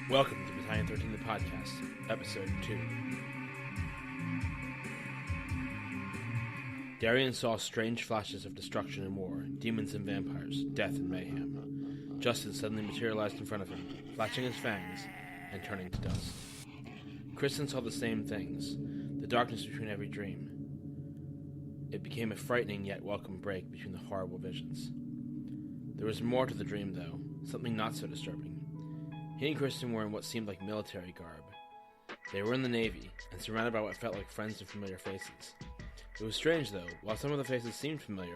Welcome to Battalion 13, the podcast, Episode 2. Darien saw strange flashes of destruction and war, demons and vampires, death and mayhem. Justin suddenly materialized in front of him, flashing his fangs and turning to dust. Kristen saw the same things, the darkness between every dream. It became a frightening yet welcome break between the horrible visions. There was more to the dream, though, something not so disturbing. He and Kristen were in what seemed like military garb. They were in the Navy, and surrounded by what felt like friends and familiar faces. It was strange, though. While some of the faces seemed familiar,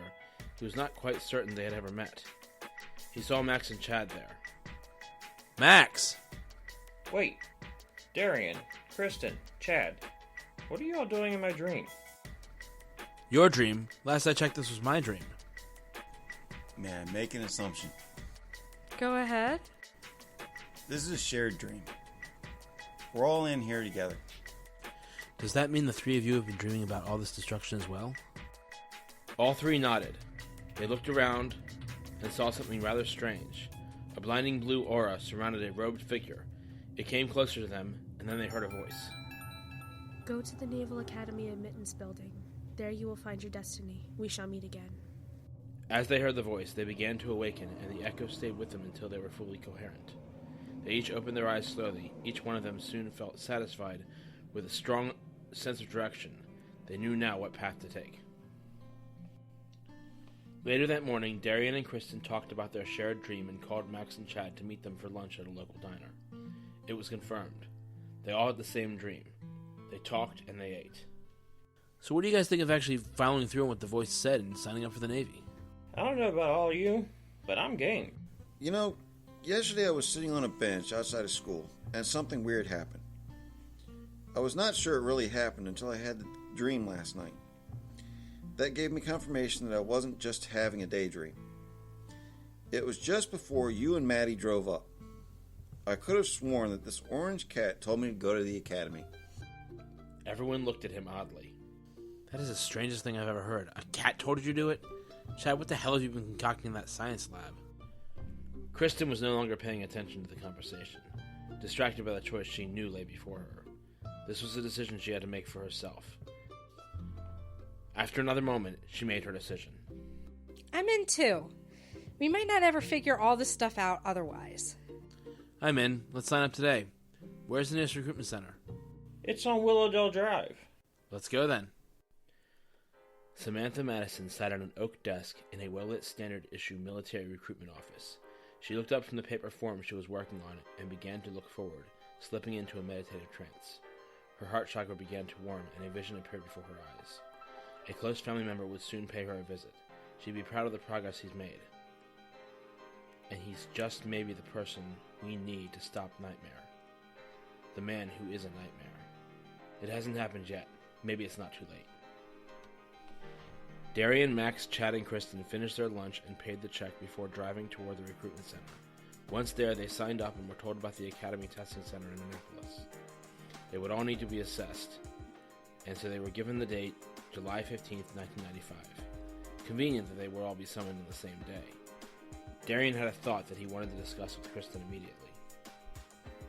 he was not quite certain they had ever met. He saw Max and Chad there. Max! Wait. Darien, Kristen, Chad. What are you all doing in my dream? Your dream? Last I checked, this was my dream. Man, make an assumption. Go ahead. This is a shared dream. We're all in here together. Does that mean the three of you have been dreaming about all this destruction as well? All three nodded. They looked around and saw something rather strange. A blinding blue aura surrounded a robed figure. It came closer to them, and then they heard a voice. Go to the Naval Academy admittance building. There you will find your destiny. We shall meet again. As they heard the voice, they began to awaken, and the echo stayed with them until they were fully coherent. They each opened their eyes slowly. Each one of them soon felt satisfied with a strong sense of direction. They knew now what path to take. Later that morning, Darien and Kristen talked about their shared dream and called Max and Chad to meet them for lunch at a local diner. It was confirmed. They all had the same dream. They talked and they ate. So what do you guys think of actually following through on what the voice said and signing up for the Navy? I don't know about all of you, but I'm game. You know, yesterday I was sitting on a bench outside of school, and something weird happened. I was not sure it really happened until I had the dream last night. That gave me confirmation that I wasn't just having a daydream. It was just before you and Maddie drove up. I could have sworn that this orange cat told me to go to the academy. Everyone looked at him oddly. That is the strangest thing I've ever heard. A cat told you to do it? Chad, what the hell have you been concocting in that science lab? Kristen was no longer paying attention to the conversation, distracted by the choice she knew lay before her. This was a decision she had to make for herself. After another moment, she made her decision. I'm in too. We might not ever figure all this stuff out otherwise. I'm in. Let's sign up today. Where's the nearest recruitment center? It's on Willowdale Drive. Let's go then. Samantha Madison sat at an oak desk in a well-lit standard-issue military recruitment office. She looked up from the paper form she was working on and began to look forward, slipping into a meditative trance. Her heart chakra began to warm, and a vision appeared before her eyes. A close family member would soon pay her a visit. She'd be proud of the progress he's made. And he's just maybe the person we need to stop Nightmare. The man who is a nightmare. It hasn't happened yet. Maybe it's not too late. Darien, Max, Chad, and Kristen finished their lunch and paid the check before driving toward the recruitment center. Once there, they signed up and were told about the Academy Testing Center in Annapolis. They would all need to be assessed, and so they were given the date, July 15th, 1995. Convenient that they would all be summoned on the same day. Darien had a thought that he wanted to discuss with Kristen immediately.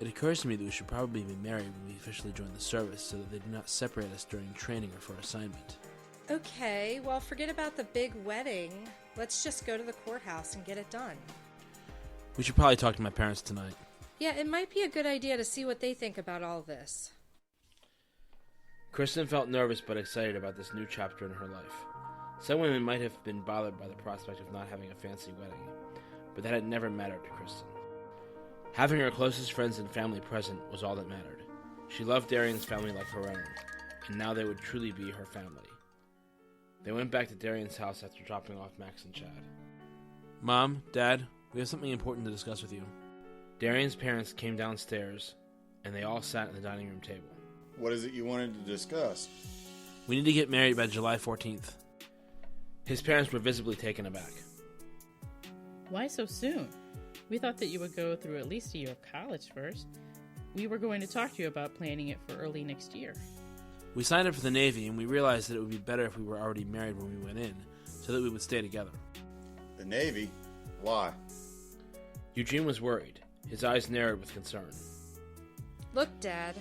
It occurs to me that we should probably be married when we officially join the service so that they do not separate us during training or for assignment. Okay, well, forget about the big wedding. Let's just go to the courthouse and get it done. We should probably talk to my parents tonight. Yeah, it might be a good idea to see what they think about all this. Kristen felt nervous but excited about this new chapter in her life. Some women might have been bothered by the prospect of not having a fancy wedding, but that had never mattered to Kristen. Having her closest friends and family present was all that mattered. She loved Darien's family like her own, and now they would truly be her family. They went back to Darien's house after dropping off Max and Chad. Mom, Dad, we have something important to discuss with you. Darien's parents came downstairs, and they all sat at the dining room table. What is it you wanted to discuss? We need to get married by July 14th. His parents were visibly taken aback. Why so soon? We thought that you would go through at least a year of college first. We were going to talk to you about planning it for early next year. We signed up for the Navy, and we realized that it would be better if we were already married when we went in, so that we would stay together. The Navy? Why? Eugene was worried. His eyes narrowed with concern. Look, Dad,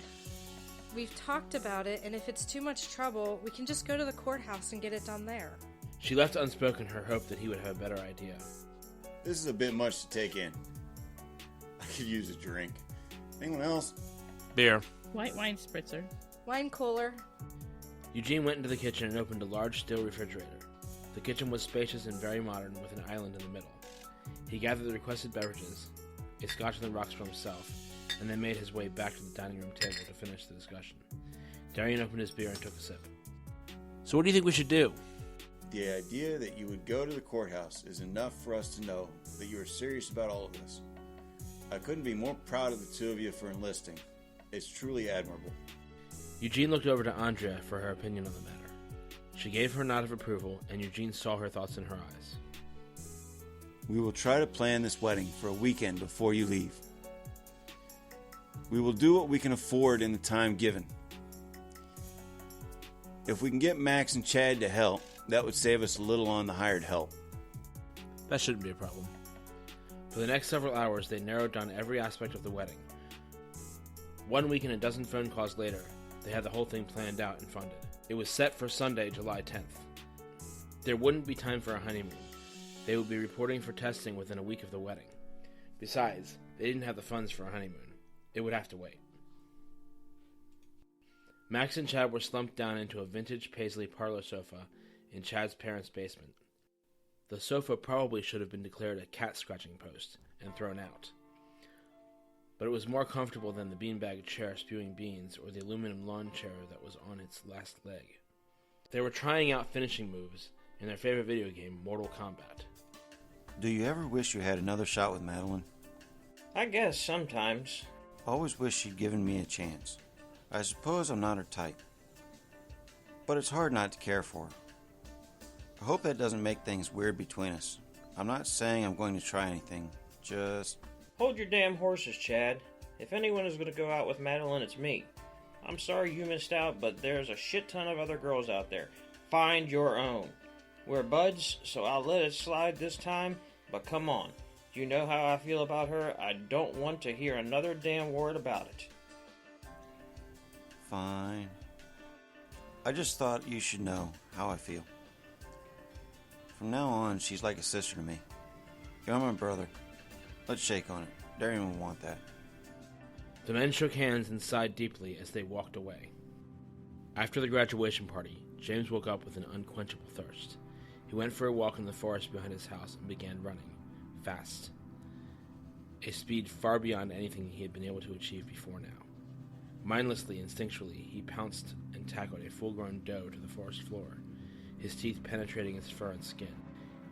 we've talked about it, and if it's too much trouble, we can just go to the courthouse and get it done there. She left unspoken her hope that he would have a better idea. This is a bit much to take in. I could use a drink. Anyone else? Beer. White wine spritzer. Wine cooler. Eugene went into the kitchen and opened a large steel refrigerator. The kitchen was spacious and very modern, with an island in the middle. He gathered the requested beverages, a scotch on the rocks for himself, and then made his way back to the dining room table to finish the discussion. Darien opened his beer and took a sip. So what do you think we should do? The idea that you would go to the courthouse is enough for us to know that you are serious about all of this. I couldn't be more proud of the two of you for enlisting. It's truly admirable. Eugene looked over to Andrea for her opinion on the matter. She gave her a nod of approval, and Eugene saw her thoughts in her eyes. We will try to plan this wedding for a weekend before you leave. We will do what we can afford in the time given. If we can get Max and Chad to help, that would save us a little on the hired help. That shouldn't be a problem. For the next several hours, they narrowed down every aspect of the wedding. 1 week and a dozen phone calls later, they had the whole thing planned out and funded. It was set for Sunday, July 10th. There wouldn't be time for a honeymoon. They would be reporting for testing within a week of the wedding. Besides, they didn't have the funds for a honeymoon. It would have to wait. Max and Chad were slumped down into a vintage Paisley parlor sofa in Chad's parents' basement. The sofa probably should have been declared a cat-scratching post and thrown out. But it was more comfortable than the beanbag chair spewing beans or the aluminum lawn chair that was on its last leg. They were trying out finishing moves in their favorite video game, Mortal Kombat. Do you ever wish you had another shot with Madelyn? I guess sometimes. Always wish she'd given me a chance. I suppose I'm not her type. But it's hard not to care for her. I hope that doesn't make things weird between us. I'm not saying I'm going to try anything, just... Hold your damn horses, Chad. If anyone is going to go out with Madelyn, it's me. I'm sorry you missed out, but there's a shit ton of other girls out there. Find your own. We're buds, so I'll let it slide this time, but come on. You know how I feel about her. I don't want to hear another damn word about it. Fine. I just thought you should know how I feel. From now on, she's like a sister to me. You're my brother. Let's shake on it. Darien will want that. The men shook hands and sighed deeply as they walked away. After the graduation party, James woke up with an unquenchable thirst. He went for a walk in the forest behind his house and began running, fast. A speed far beyond anything he had been able to achieve before now. Mindlessly, instinctually, he pounced and tackled a full-grown doe to the forest floor, his teeth penetrating its fur and skin.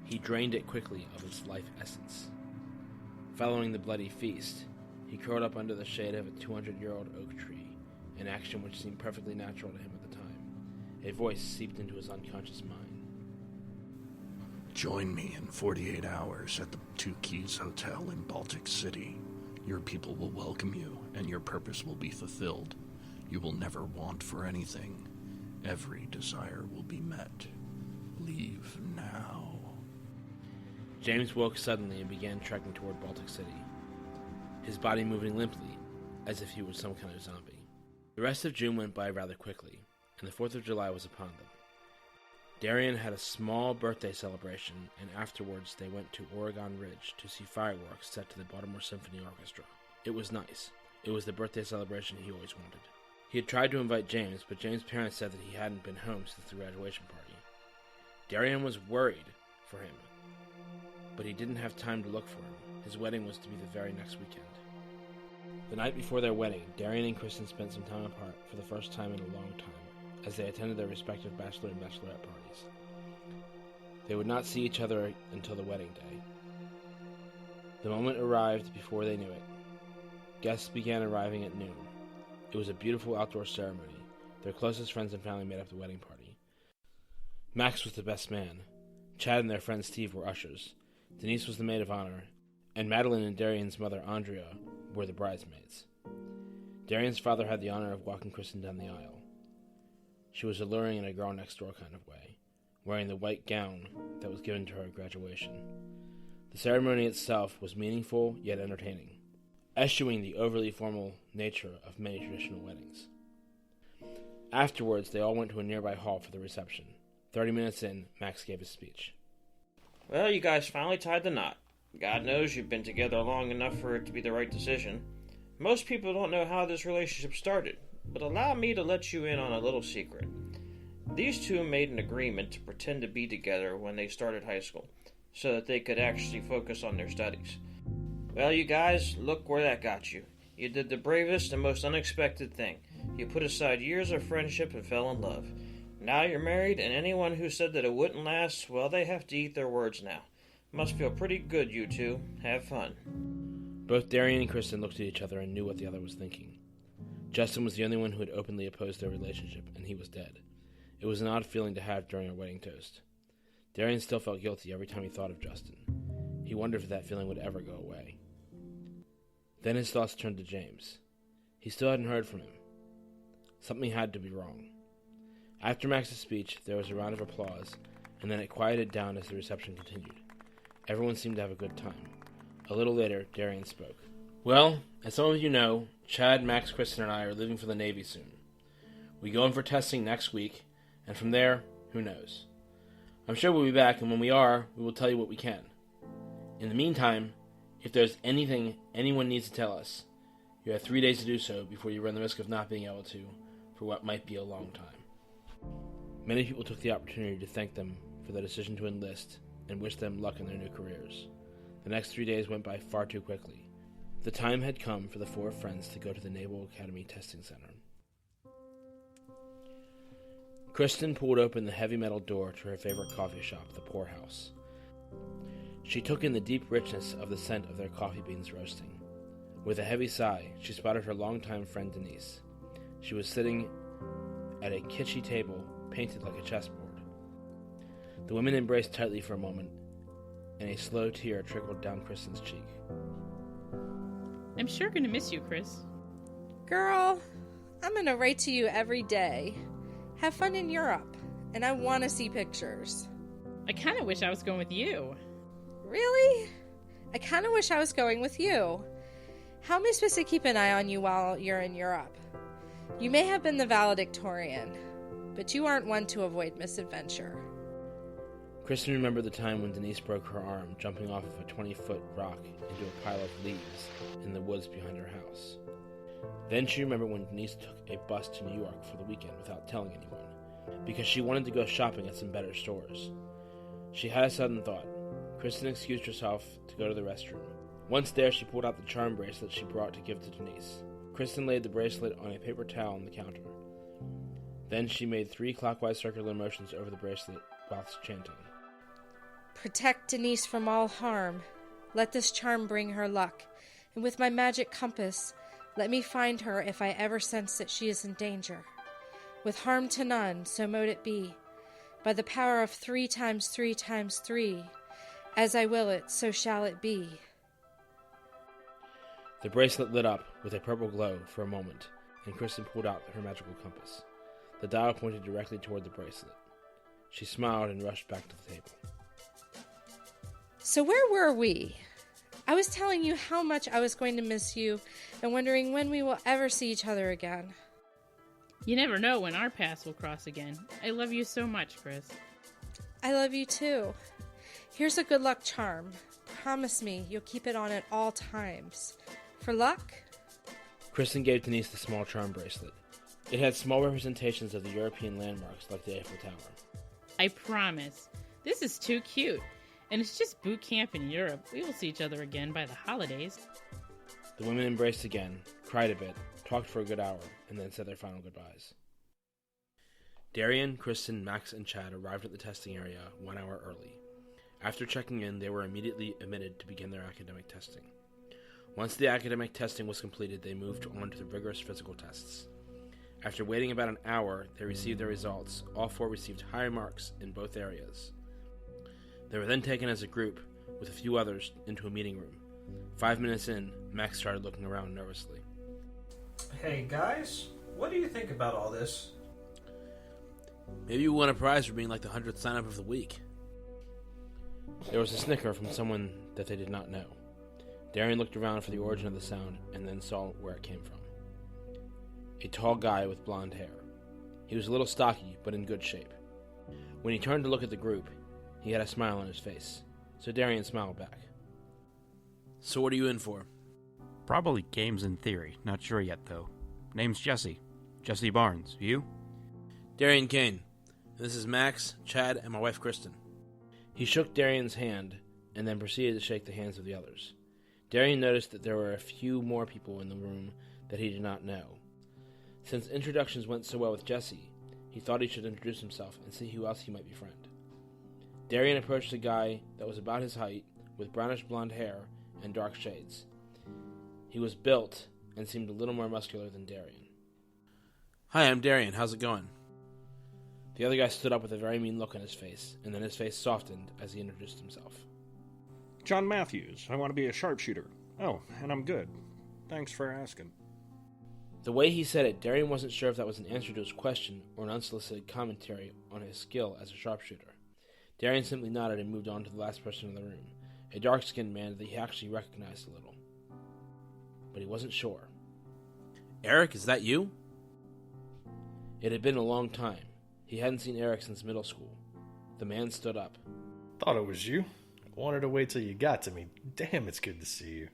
He drained it quickly of its life essence. Following the bloody feast, he curled up under the shade of a 200-year-old oak tree, an action which seemed perfectly natural to him at the time. A voice seeped into his unconscious mind. Join me in 48 hours at the Two Keys Hotel in Baltic City. Your people will welcome you, and your purpose will be fulfilled. You will never want for anything. Every desire will be met. Leave now. James woke suddenly and began trekking toward Baltic City, his body moving limply, as if he was some kind of zombie. The rest of June went by rather quickly, and the 4th of July was upon them. Darien had a small birthday celebration, and afterwards they went to Oregon Ridge to see fireworks set to the Baltimore Symphony Orchestra. It was nice. It was the birthday celebration he always wanted. He had tried to invite James, but James' parents said that he hadn't been home since the graduation party. Darien was worried for him, but he didn't have time to look for him. His wedding was to be the very next weekend. The night before their wedding, Darien and Kristen spent some time apart for the first time in a long time, as they attended their respective bachelor and bachelorette parties. They would not see each other until the wedding day. The moment arrived before they knew it. Guests began arriving at noon. It was a beautiful outdoor ceremony. Their closest friends and family made up the wedding party. Max was the best man. Chad and their friend Steve were ushers. Denise was the maid of honor, and Madelyn and Darien's mother Andrea were the bridesmaids. Darien's father had the honor of walking Kristen down the aisle. She was alluring in a girl-next-door kind of way, wearing the white gown that was given to her at graduation. The ceremony itself was meaningful yet entertaining. eschewing the overly formal nature of many traditional weddings. Afterwards, they all went to a nearby hall for the reception. 30 minutes in, Max gave his speech. Well, you guys finally tied the knot. God knows you've been together long enough for it to be the right decision. Most people don't know how this relationship started, but allow me to let you in on a little secret. These two made an agreement to pretend to be together when they started high school, so that they could actually focus on their studies. Well, you guys, look where that got you. You did the bravest and most unexpected thing. You put aside years of friendship and fell in love. Now you're married, and anyone who said that it wouldn't last, well, they have to eat their words now. Must feel pretty good, you two. Have fun. Both Darien and Kristen looked at each other and knew what the other was thinking. Justin was the only one who had openly opposed their relationship, and he was dead. It was an odd feeling to have during a wedding toast. Darien still felt guilty every time he thought of Justin. He wondered if that feeling would ever go away. Then his thoughts turned to James. He still hadn't heard from him. Something had to be wrong. After Max's speech, there was a round of applause, and then it quieted down as the reception continued. Everyone seemed to have a good time. A little later, Darien spoke. Well, as some of you know, Chad, Max, Kristen, and I are leaving for the Navy soon. We go in for testing next week, and from there, who knows? I'm sure we'll be back, and when we are, we will tell you what we can. In the meantime, if there's anything anyone needs to tell us, you have 3 days to do so before you run the risk of not being able to for what might be a long time. Many people took the opportunity to thank them for their decision to enlist and wish them luck in their new careers. The next 3 days went by far too quickly. The time had come for the four friends to go to the Naval Academy Testing Center. Kristen pulled open the heavy metal door to her favorite coffee shop, the Pour House. She took in the deep richness of the scent of their coffee beans roasting. With a heavy sigh, she spotted her longtime friend Denise. She was sitting at a kitschy table painted like a chessboard. The women embraced tightly for a moment, and a slow tear trickled down Kristen's cheek. I'm sure gonna miss you, Chris. Girl, I'm gonna write to you every day. Have fun in Europe, and I want to see pictures. I kind of wish I was going with you. Really? I kind of wish I was going with you. How am I supposed to keep an eye on you while you're in Europe? You may have been the valedictorian, but you aren't one to avoid misadventure. Kristen remembered the time when Denise broke her arm jumping off of a 20-foot rock into a pile of leaves in the woods behind her house. Then she remembered when Denise took a bus to New York for the weekend without telling anyone, because she wanted to go shopping at some better stores. She had a sudden thought. Kristen excused herself to go to the restroom. Once there, she pulled out the charm bracelet she brought to give to Denise. Kristen laid the bracelet on a paper towel on the counter. Then she made 3 clockwise circular motions over the bracelet whilst chanting. Protect Denise from all harm. Let this charm bring her luck. And with my magic compass, let me find her if I ever sense that she is in danger. With harm to none, so mote it be. By the power of 3 times 3 times 3, as I will it, so shall it be. The bracelet lit up with a purple glow for a moment, and Kristen pulled out her magical compass. The dial pointed directly toward the bracelet. She smiled and rushed back to the table. So where were we? I was telling you how much I was going to miss you and wondering when we will ever see each other again. You never know when our paths will cross again. I love you so much, Chris. I love you too. Here's a good luck charm. Promise me you'll keep it on at all times. For luck? Kristen gave Denise the small charm bracelet. It had small representations of the European landmarks like the Eiffel Tower. I promise. This is too cute. And it's just boot camp in Europe. We will see each other again by the holidays. The women embraced again, cried a bit, talked for a good hour, and then said their final goodbyes. Darien, Kristen, Max, and Chad arrived at the testing area 1 hour early. After checking in, they were immediately admitted to begin their academic testing. Once the academic testing was completed, they moved on to the rigorous physical tests. After waiting about an hour, they received their results. All 4 received high marks in both areas. They were then taken as a group, with a few others, into a meeting room. 5 minutes in, Max started looking around nervously. Hey guys, what do you think about all this? Maybe you won a prize for being like the 100th sign-up of the week. There was a snicker from someone that they did not know. Darien looked around for the origin of the sound and then saw where it came from. A tall guy with blonde hair. He was a little stocky, but in good shape. When he turned to look at the group, he had a smile on his face, so Darien smiled back. So what are you in for? Probably games in theory. Not sure yet, though. Name's Jesse. Jesse Barnes. You? Darien Kaine. This is Max, Chad, and my wife Kristen. He shook Darien's hand and then proceeded to shake the hands of the others. Darien noticed that there were a few more people in the room that he did not know. Since introductions went so well with Jesse, he thought he should introduce himself and see who else he might befriend. Darien approached a guy that was about his height, with brownish blonde hair and dark shades. He was built and seemed a little more muscular than Darien. Hi, I'm Darien. How's it going? The other guy stood up with a very mean look on his face, and then his face softened as he introduced himself. John Matthews. I want to be a sharpshooter. Oh, and I'm good. Thanks for asking. The way he said it, Darien wasn't sure if that was an answer to his question or an unsolicited commentary on his skill as a sharpshooter. Darien simply nodded and moved on to the last person in the room, a dark-skinned man that he actually recognized a little. But he wasn't sure. Eric, is that you? It had been a long time. He hadn't seen Eric since middle school. The man stood up. Thought it was you. Wanted to wait till you got to me. Damn, it's good to see you.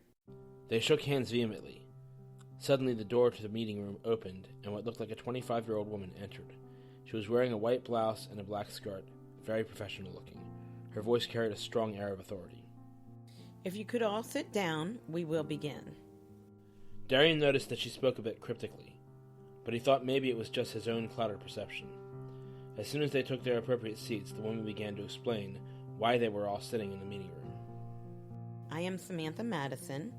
They shook hands vehemently. Suddenly the door to the meeting room opened, and what looked like a 25-year-old woman entered. She was wearing a white blouse and a black skirt, very professional looking. Her voice carried a strong air of authority. If you could all sit down, we will begin. Darien noticed that she spoke a bit cryptically, but he thought maybe it was just his own clouded perception. As soon as they took their appropriate seats, the woman began to explain why they were all sitting in the meeting room. I am Samantha Madison.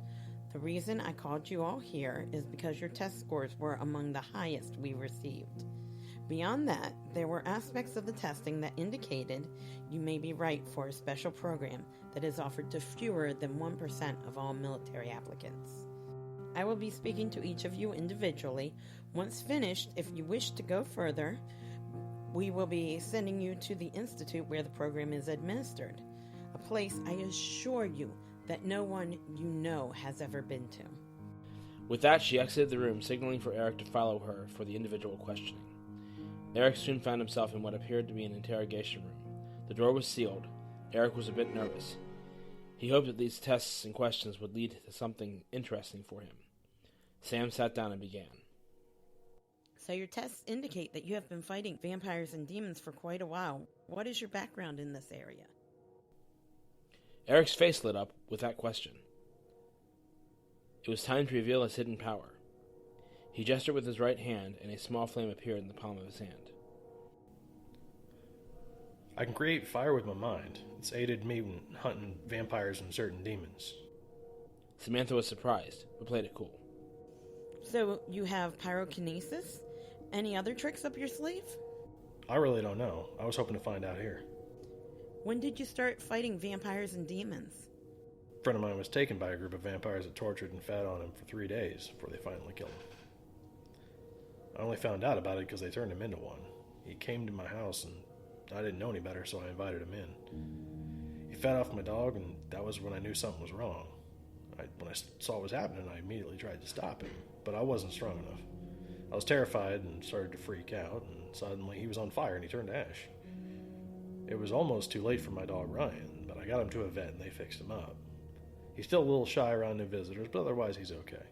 The reason I called you all here is because your test scores were among the highest we received. Beyond that, there were aspects of the testing that indicated you may be right for a special program that is offered to fewer than 1% of all military applicants. I will be speaking to each of you individually. Once finished, if you wish to go further, we will be sending you to the institute where the program is administered, a place I assure you that no one you know has ever been to. With that, she exited the room, signaling for Eric to follow her for the individual questioning. Eric soon found himself in what appeared to be an interrogation room. The door was sealed. Eric was a bit nervous. He hoped that these tests and questions would lead to something interesting for him. Sam sat down and began. So your tests indicate that you have been fighting vampires and demons for quite a while. What is your background in this area? Eric's face lit up with that question. It was time to reveal his hidden power. He gestured with his right hand, and a small flame appeared in the palm of his hand. I can create fire with my mind. It's aided me in hunting vampires and certain demons. Samantha was surprised, but played it cool. So you have pyrokinesis? Any other tricks up your sleeve? I really don't know. I was hoping to find out here. When did you start fighting vampires and demons? A friend of mine was taken by a group of vampires that tortured and fed on him for 3 days before they finally killed him. I only found out about it because they turned him into one. He came to my house and I didn't know any better, so I invited him in. He fed off my dog, and that was when I knew something was wrong. When I saw what was happening, I immediately tried to stop him, but I wasn't strong enough. I was terrified and started to freak out, and suddenly he was on fire and he turned to ash. It was almost too late for my dog Ryan, but I got him to a vet and they fixed him up. He's still a little shy around new visitors, but otherwise he's okay.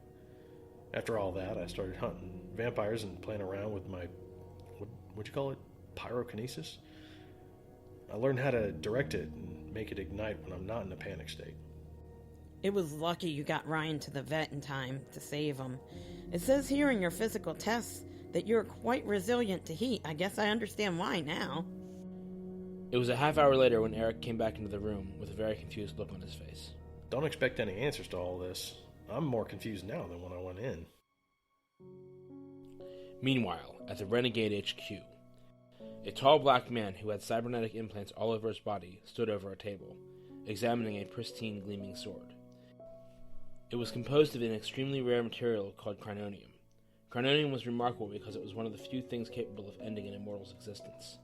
After all that, I started hunting vampires and playing around with my, what'd you call it? Pyrokinesis? I learned how to direct it and make it ignite when I'm not in a panic state. It was lucky you got Ryan to the vet in time to save him. It says here in your physical tests that you're quite resilient to heat. I guess I understand why now. It was a half hour later when Eric came back into the room with a very confused look on his face. Don't expect any answers to all this. I'm more confused now than when I went in. Meanwhile, at the Renegade HQ, a tall black man who had cybernetic implants all over his body stood over a table, examining a pristine gleaming sword. It was composed of an extremely rare material called crinonium. Crinonium was remarkable because it was one of the few things capable of ending an immortal's existence.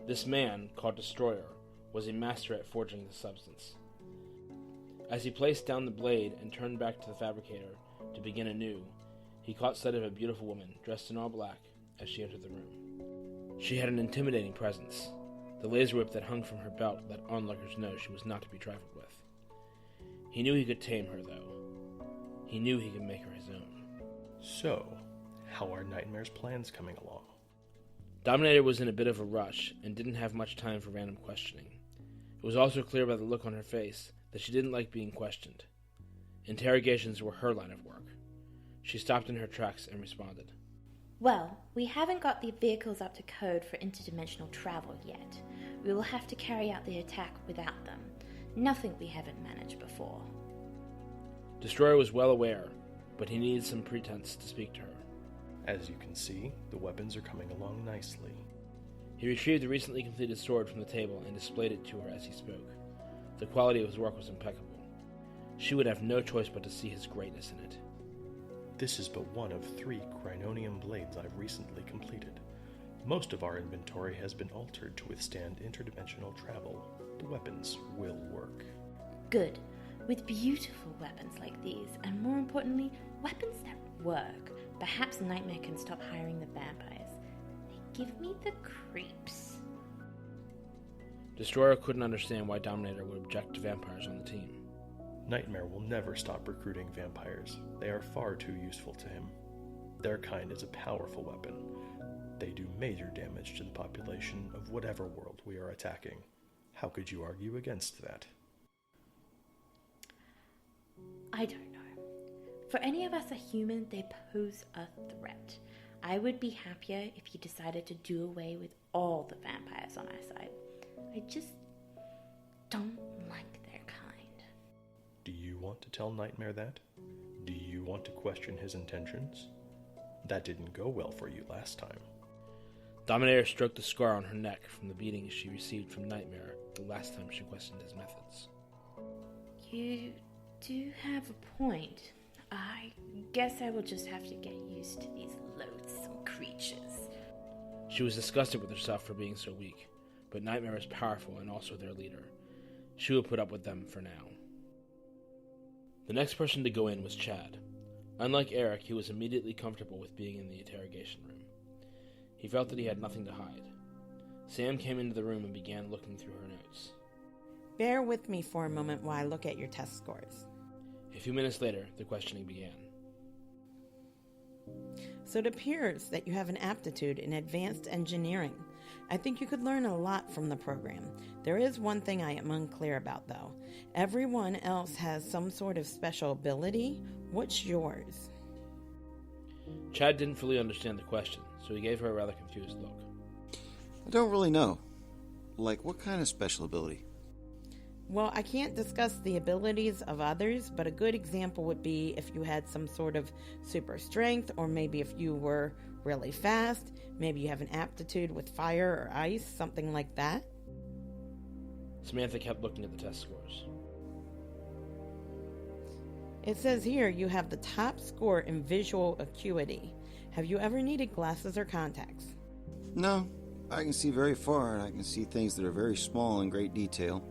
This man, called Destroyer, was a master at forging the substance. As he placed down the blade and turned back to the fabricator to begin anew, he caught sight of a beautiful woman dressed in all black as she entered the room. She had an intimidating presence. The laser whip that hung from her belt let onlookers know she was not to be trifled with. He knew he could tame her, though. He knew he could make her his own. So, how are Nightmare's plans coming along? Dominator was in a bit of a rush and didn't have much time for random questioning. It was also clear by the look on her face that she didn't like being questioned. Interrogations were her line of work. She stopped in her tracks and responded. Well, we haven't got the vehicles up to code for interdimensional travel yet. We will have to carry out the attack without them. Nothing we haven't managed before. Destroyer was well aware, but he needed some pretense to speak to her. As you can see, the weapons are coming along nicely. He retrieved the recently completed sword from the table and displayed it to her as he spoke. The quality of his work was impeccable. She would have no choice but to see his greatness in it. This is but one of 3 crinonium blades I've recently completed. Most of our inventory has been altered to withstand interdimensional travel. The weapons will work. Good. With beautiful weapons like these, and more importantly, weapons that work, perhaps Nightmare can stop hiring the vampires. They give me the creeps. Destroyer couldn't understand why Dominator would object to vampires on the team. Nightmare will never stop recruiting vampires. They are far too useful to him. Their kind is a powerful weapon. They do major damage to the population of whatever world we are attacking. How could you argue against that? I don't know. For any of us a human, they pose a threat. I would be happier if you decided to do away with all the vampires on our side. I just don't like their kind. Do you want to tell Nightmare that? Do you want to question his intentions? That didn't go well for you last time. Dominator stroked the scar on her neck from the beatings she received from Nightmare the last time she questioned his methods. You do have a point. I guess I will just have to get used to these loathsome creatures. She was disgusted with herself for being so weak, but Nightmare is powerful and also their leader. She will put up with them for now. The next person to go in was Chad. Unlike Eric, he was immediately comfortable with being in the interrogation room. He felt that he had nothing to hide. Sam came into the room and began looking through her notes. Bear with me for a moment while I look at your test scores. A few minutes later, the questioning began. So it appears that you have an aptitude in advanced engineering. I think you could learn a lot from the program. There is one thing I am unclear about, though. Everyone else has some sort of special ability. What's yours? Chad didn't fully understand the question, so he gave her a rather confused look. I don't really know. Like, what kind of special ability? Well, I can't discuss the abilities of others, but a good example would be if you had some sort of super strength, or maybe if you were really fast, maybe you have an aptitude with fire or ice, something like that. Samantha kept looking at the test scores. It says here you have the top score in visual acuity. Have you ever needed glasses or contacts? No, I can see very far, and I can see things that are very small in great detail.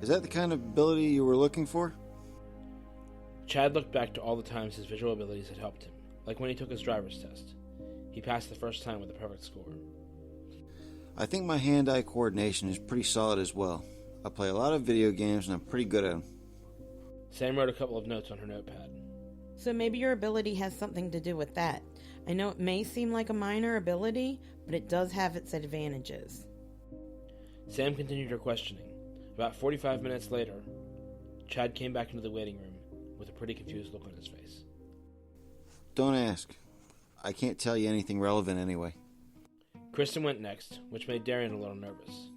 Is that the kind of ability you were looking for? Chad looked back to all the times his visual abilities had helped him, like when he took his driver's test. He passed the first time with a perfect score. I think my hand-eye coordination is pretty solid as well. I play a lot of video games, and I'm pretty good at them. Sam wrote a couple of notes on her notepad. So maybe your ability has something to do with that. I know it may seem like a minor ability, but it does have its advantages. Sam continued her questioning. About 45 minutes later, Chad came back into the waiting room with a pretty confused look on his face. Don't ask. I can't tell you anything relevant anyway. Kristen went next, which made Darien a little nervous.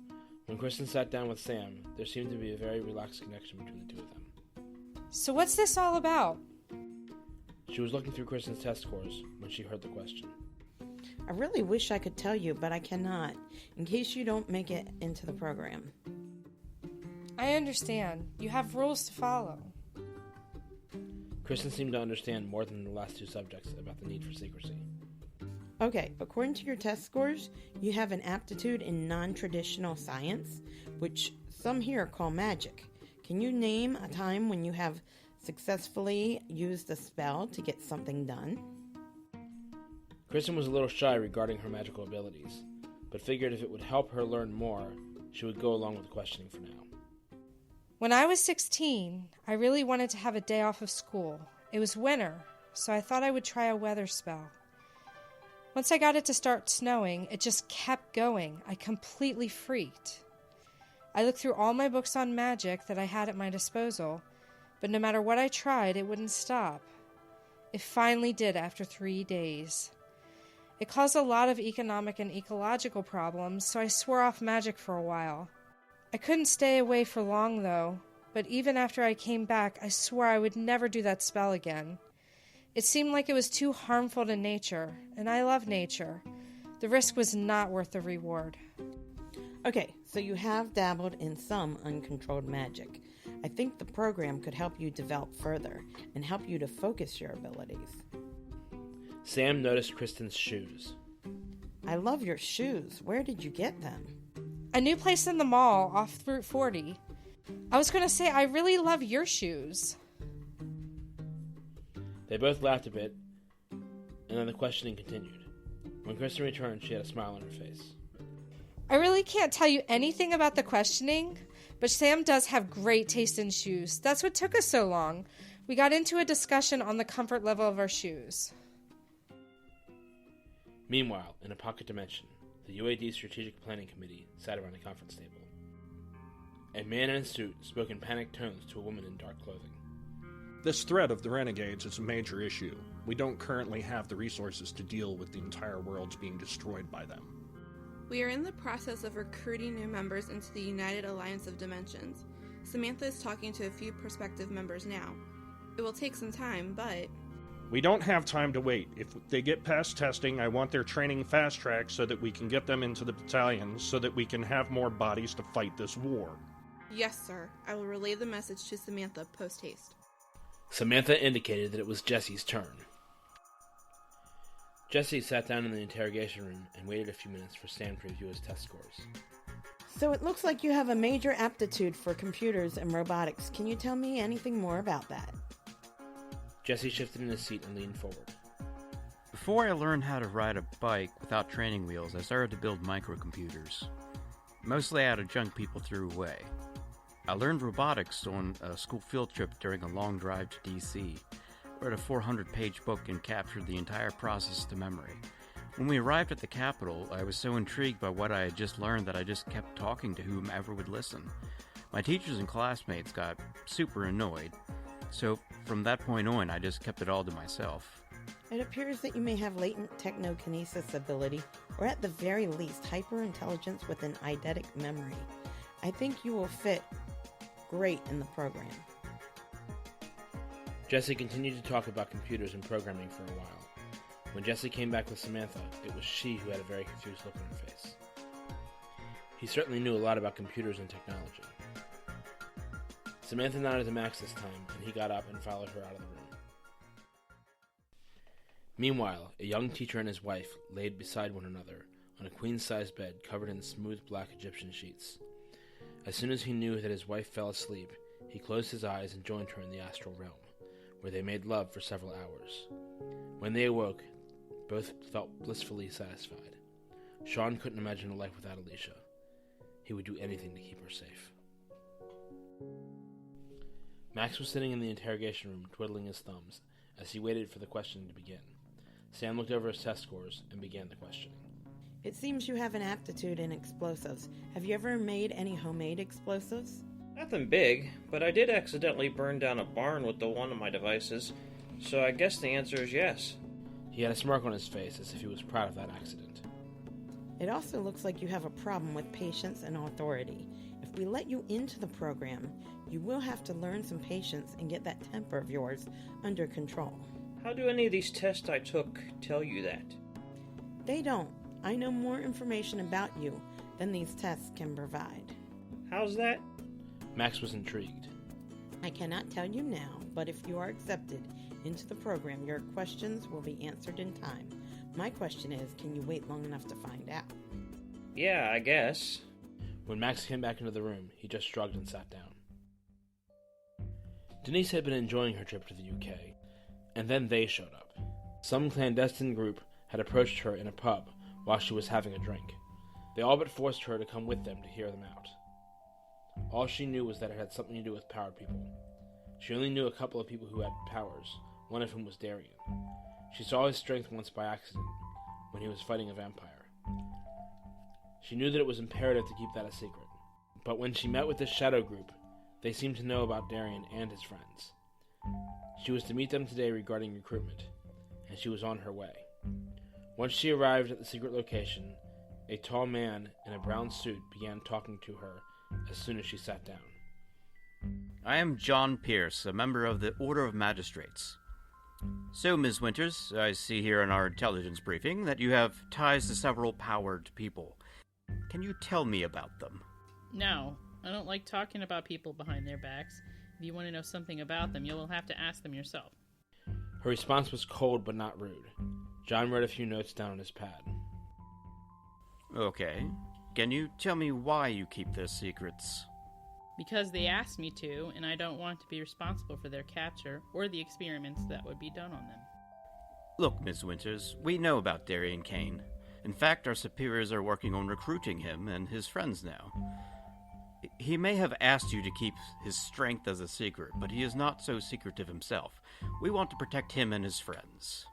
When Kristen sat down with Sam, there seemed to be a very relaxed connection between the two of them. So what's this all about? She was looking through Kristen's test scores when she heard the question. I really wish I could tell you, but I cannot, in case you don't make it into the program. I understand. You have rules to follow. Kristen seemed to understand more than the last two subjects about the need for secrecy. Okay, according to your test scores, you have an aptitude in non-traditional science, which some here call magic. Can you name a time when you have successfully used a spell to get something done? Kristen was a little shy regarding her magical abilities, but figured if it would help her learn more, she would go along with questioning for now. When I was 16, I really wanted to have a day off of school. It was winter, so I thought I would try a weather spell. Once I got it to start snowing, it just kept going. I completely freaked. I looked through all my books on magic that I had at my disposal, but no matter what I tried, it wouldn't stop. It finally did after 3 days. It caused a lot of economic and ecological problems, so I swore off magic for a while. I couldn't stay away for long, though, but even after I came back, I swore I would never do that spell again. It seemed like it was too harmful to nature, and I love nature. The risk was not worth the reward. Okay, so you have dabbled in some uncontrolled magic. I think the program could help you develop further and help you to focus your abilities. Sam noticed Kristen's shoes. I love your shoes. Where did you get them? A new place in the mall off Route 40. I was going to say, I really love your shoes. They both laughed a bit, and then the questioning continued. When Kristen returned, she had a smile on her face. I really can't tell you anything about the questioning, but Sam does have great taste in shoes. That's what took us so long. We got into a discussion on the comfort level of our shoes. Meanwhile, in a pocket dimension, the UAD Strategic Planning Committee sat around a conference table. A man in a suit spoke in panicked tones to a woman in dark clothing. This threat of the renegades is a major issue. We don't currently have the resources to deal with the entire world being destroyed by them. We are in the process of recruiting new members into the United Alliance of Dimensions. Samantha is talking to a few prospective members now. It will take some time, but... We don't have time to wait. If they get past testing, I want their training fast-tracked so that we can get them into the battalions so that we can have more bodies to fight this war. Yes, sir. I will relay the message to Samantha post-haste. Samantha indicated that it was Jesse's turn. Jesse sat down in the interrogation room and waited a few minutes for Sam to review his test scores. So it looks like you have a major aptitude for computers and robotics. Can you tell me anything more about that? Jesse shifted in his seat and leaned forward. Before I learned how to ride a bike without training wheels, I started to build microcomputers. Mostly out of junk people threw away. I learned robotics on a school field trip during a long drive to D.C., read a 400-page book and captured the entire process to memory. When we arrived at the Capitol, I was so intrigued by what I had just learned that I just kept talking to whomever would listen. My teachers and classmates got super annoyed, so from that point on, I just kept it all to myself. It appears that you may have latent technokinesis ability, or at the very least, hyperintelligence with an eidetic memory. I think you will fit great in the program. Jesse continued to talk about computers and programming for a while. When Jesse came back with Samantha, it was she who had a very confused look on her face. He certainly knew a lot about computers and technology. Samantha nodded to Max this time, and he got up and followed her out of the room. Meanwhile, a young teacher and his wife laid beside one another on a queen-sized bed covered in smooth black Egyptian sheets. As soon as he knew that his wife fell asleep, he closed his eyes and joined her in the astral realm, where they made love for several hours. When they awoke, both felt blissfully satisfied. Sean couldn't imagine a life without Alicia. He would do anything to keep her safe. Max was sitting in the interrogation room, twiddling his thumbs, as he waited for the questioning to begin. Sam looked over his test scores and began the questioning. It seems you have an aptitude in explosives. Have you ever made any homemade explosives? Nothing big, but I did accidentally burn down a barn with one of my devices, so I guess the answer is yes. He had a smirk on his face as if he was proud of that accident. It also looks like you have a problem with patience and authority. If we let you into the program, you will have to learn some patience and get that temper of yours under control. How do any of these tests I took tell you that? They don't. I know more information about you than these tests can provide. How's that? Max was intrigued. I cannot tell you now, but if you are accepted into the program, your questions will be answered in time. My question is, can you wait long enough to find out? Yeah, I guess. When Max came back into the room, he just shrugged and sat down. Denise had been enjoying her trip to the UK, and then they showed up. Some clandestine group had approached her in a pub while she was having a drink. They all but forced her to come with them to hear them out. All she knew was that it had something to do with powered people. She only knew a couple of people who had powers, one of whom was Darien. She saw his strength once by accident, when he was fighting a vampire. She knew that it was imperative to keep that a secret, but when she met with this shadow group, they seemed to know about Darien and his friends. She was to meet them today regarding recruitment, and she was on her way. Once she arrived at the secret location, a tall man in a brown suit began talking to her as soon as she sat down. I am John Pearce, a member of the Order of Magistrates. So, Ms. Winters, I see here in our intelligence briefing that you have ties to several powered people. Can you tell me about them? No, I don't like talking about people behind their backs. If you want to know something about them, you'll have to ask them yourself. Her response was cold but not rude. John wrote a few notes down on his pad. Okay. Can you tell me why you keep their secrets? Because they asked me to, and I don't want to be responsible for their capture or the experiments that would be done on them. Look, Ms. Winters, we know about Darien Kaine. In fact, our superiors are working on recruiting him and his friends now. He may have asked you to keep his strength as a secret, but he is not so secretive himself. We want to protect him and his friends.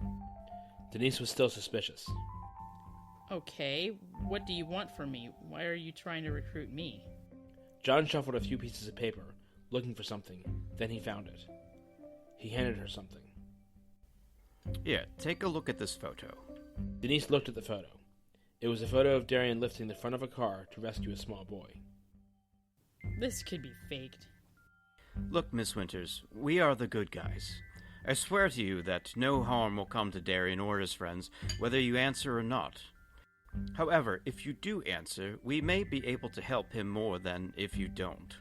Denise was still suspicious. Okay, what do you want from me? Why are you trying to recruit me? John shuffled a few pieces of paper, looking for something. Then he found it. He handed her something. Here, take a look at this photo. Denise looked at the photo. It was a photo of Darien lifting the front of a car to rescue a small boy. This could be faked. Look, Miss Winters, we are the good guys. I swear to you that no harm will come to Darien or his friends, whether you answer or not. However, if you do answer, we may be able to help him more than if you don't.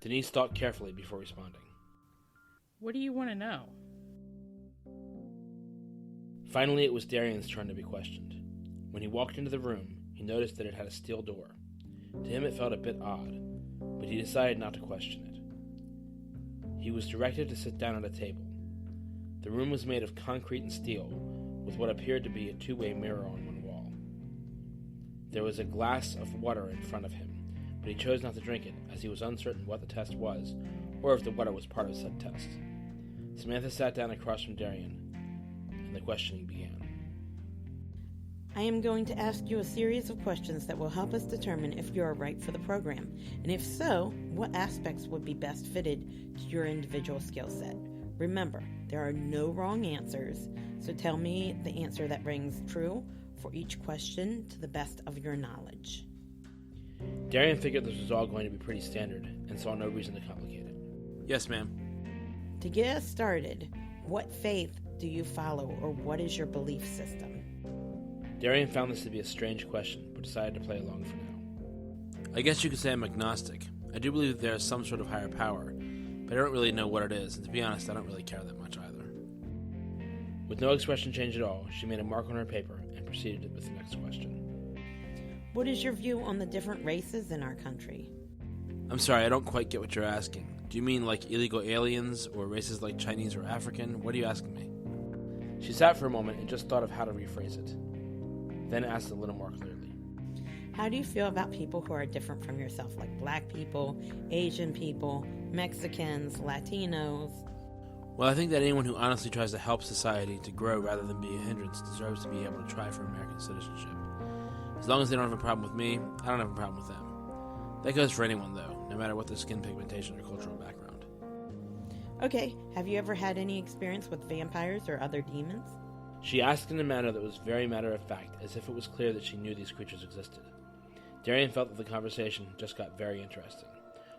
Denise thought carefully before responding. What do you want to know? Finally, it was Darien's turn to be questioned. When he walked into the room, he noticed that it had a steel door. To him, it felt a bit odd, but he decided not to question it. He was directed to sit down at a table. The room was made of concrete and steel, with what appeared to be a two-way mirror on one wall. There was a glass of water in front of him, but he chose not to drink it, as he was uncertain what the test was, or if the water was part of said test. Samantha sat down across from Darien, and the questioning began. I am going to ask you a series of questions that will help us determine if you are right for the program, and if so, what aspects would be best fitted to your individual skill set. Remember, there are no wrong answers, so tell me the answer that rings true for each question to the best of your knowledge. Darien figured this was all going to be pretty standard, and saw no reason to complicate it. Yes, ma'am. To get us started, what faith do you follow, or what is your belief system? Darien found this to be a strange question, but decided to play along for now. I guess you could say I'm agnostic. I do believe that there is some sort of higher power, but I don't really know what it is, and to be honest, I don't really care that much either. With no expression change at all, she made a mark on her paper and proceeded with the next question. What is your view on the different races in our country? I'm sorry, I don't quite get what you're asking. Do you mean like illegal aliens, or races like Chinese or African? What are you asking me? She sat for a moment and just thought of how to rephrase it. Then asked a little more clearly. How do you feel about people who are different from yourself, like black people, Asian people, Mexicans, Latinos? Well, I think that anyone who honestly tries to help society to grow rather than be a hindrance deserves to be able to try for American citizenship. As long as they don't have a problem with me, I don't have a problem with them. That goes for anyone, though, no matter what their skin pigmentation or cultural background. Okay, have you ever had any experience with vampires or other demons? She asked in a manner that was very matter-of-fact, as if it was clear that she knew these creatures existed. Darien felt that the conversation just got very interesting.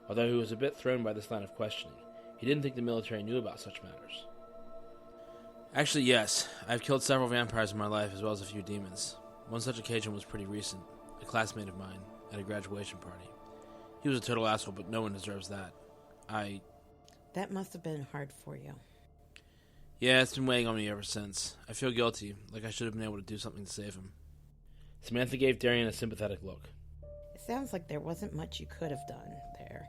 Although he was a bit thrown by this line of questioning, he didn't think the military knew about such matters. Actually, yes. I've killed several vampires in my life, as well as a few demons. One such occasion was pretty recent. A classmate of mine, at a graduation party. He was a total asshole, but no one deserves that. That must have been hard for you. Yeah, it's been weighing on me ever since. I feel guilty, like I should have been able to do something to save him. Samantha gave Darien a sympathetic look. It sounds like there wasn't much you could have done there.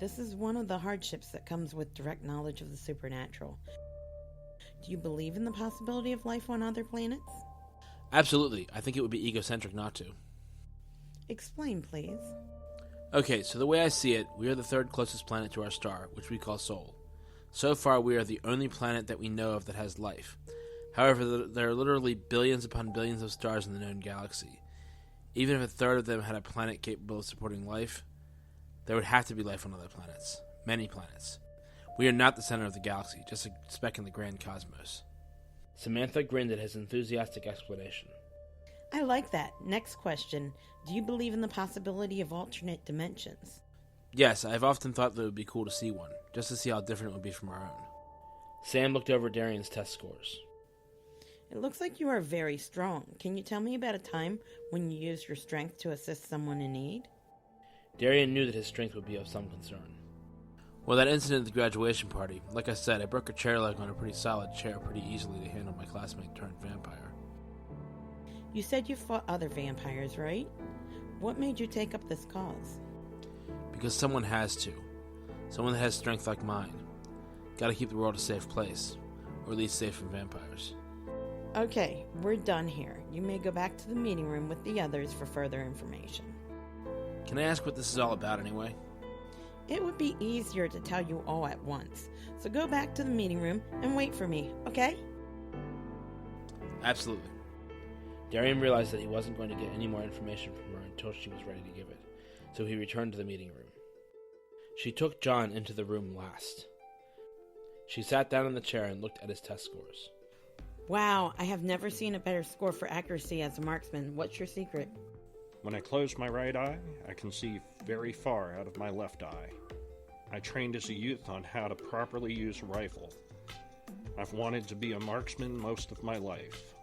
This is one of the hardships that comes with direct knowledge of the supernatural. Do you believe in the possibility of life on other planets? Absolutely. I think it would be egocentric not to. Explain, please. Okay, so the way I see it, we are the third closest planet to our star, which we call Sol. So far, we are the only planet that we know of that has life. However, there are literally billions upon billions of stars in the known galaxy. Even if a third of them had a planet capable of supporting life, there would have to be life on other planets. Many planets. We are not the center of the galaxy, just a speck in the grand cosmos. Samantha grinned at his enthusiastic explanation. I like that. Next question. Do you believe in the possibility of alternate dimensions? Yes, I've often thought that it would be cool to see one, just to see how different it would be from our own. Sam looked over Darien's test scores. It looks like you are very strong. Can you tell me about a time when you used your strength to assist someone in need? Darien knew that his strength would be of some concern. Well, that incident at the graduation party, like I said, I broke a chair leg on a pretty solid chair pretty easily to handle my classmate turned vampire. You said you fought other vampires, right? What made you take up this cause? Because someone has to. Someone that has strength like mine. Gotta keep the world a safe place. Or at least safe from vampires. Okay, we're done here. You may go back to the meeting room with the others for further information. Can I ask what this is all about anyway? It would be easier to tell you all at once. So go back to the meeting room and wait for me, okay? Absolutely. Darien realized that he wasn't going to get any more information from her until she was ready to give it, so he returned to the meeting room. She took John into the room last. She sat down in the chair and looked at his test scores. Wow, I have never seen a better score for accuracy as a marksman. What's your secret? When I close my right eye, I can see very far out of my left eye. I trained as a youth on how to properly use a rifle. I've wanted to be a marksman most of my life.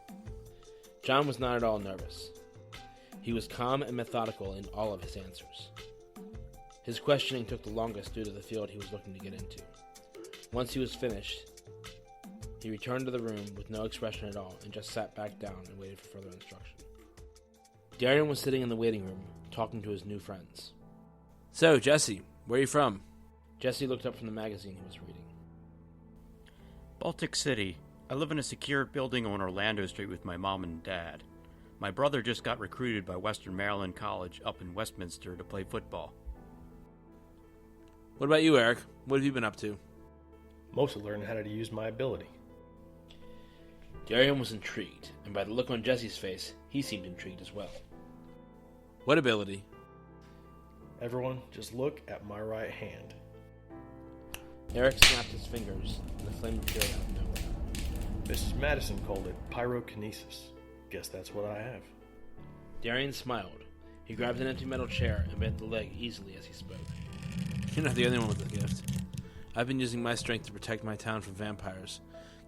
John was not at all nervous. He was calm and methodical in all of his answers. His questioning took the longest due to the field he was looking to get into. Once he was finished, he returned to the room with no expression at all and just sat back down and waited for further instruction. Darien was sitting in the waiting room, talking to his new friends. So, Jesse, where are you from? Jesse looked up from the magazine he was reading. Baltic City. I live in a secure building on Orlando Street with my mom and dad. My brother just got recruited by Western Maryland College up in Westminster to play football. What about you, Eric? What have you been up to? Mostly learning how to use my ability. Darien was intrigued, and by the look on Jesse's face, he seemed intrigued as well. What ability? Everyone, just look at my right hand. Eric snapped his fingers, and the flame appeared out of nowhere. Mrs. Madison called it pyrokinesis. Guess that's what I have. Darien smiled. He grabbed an empty metal chair and bent the leg easily as he spoke. You're not the only one with the gift. I've been using my strength to protect my town from vampires.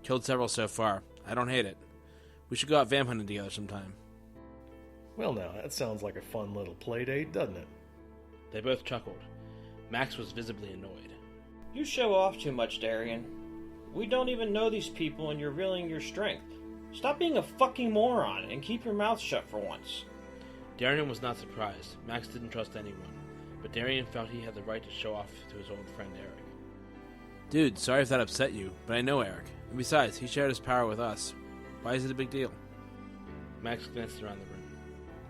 Killed several so far. I don't hate it. We should go out vamp hunting together sometime. Well now, that sounds like a fun little play date, doesn't it? They both chuckled. Max was visibly annoyed. You show off too much, Darien. We don't even know these people and you're revealing your strength. Stop being a fucking moron and keep your mouth shut for once. Darien was not surprised. Max didn't trust anyone, but Darien felt he had the right to show off to his old friend Eric. Dude, sorry if that upset you, but I know Eric. And besides, he shared his power with us. Why is it a big deal? Max glanced around the room.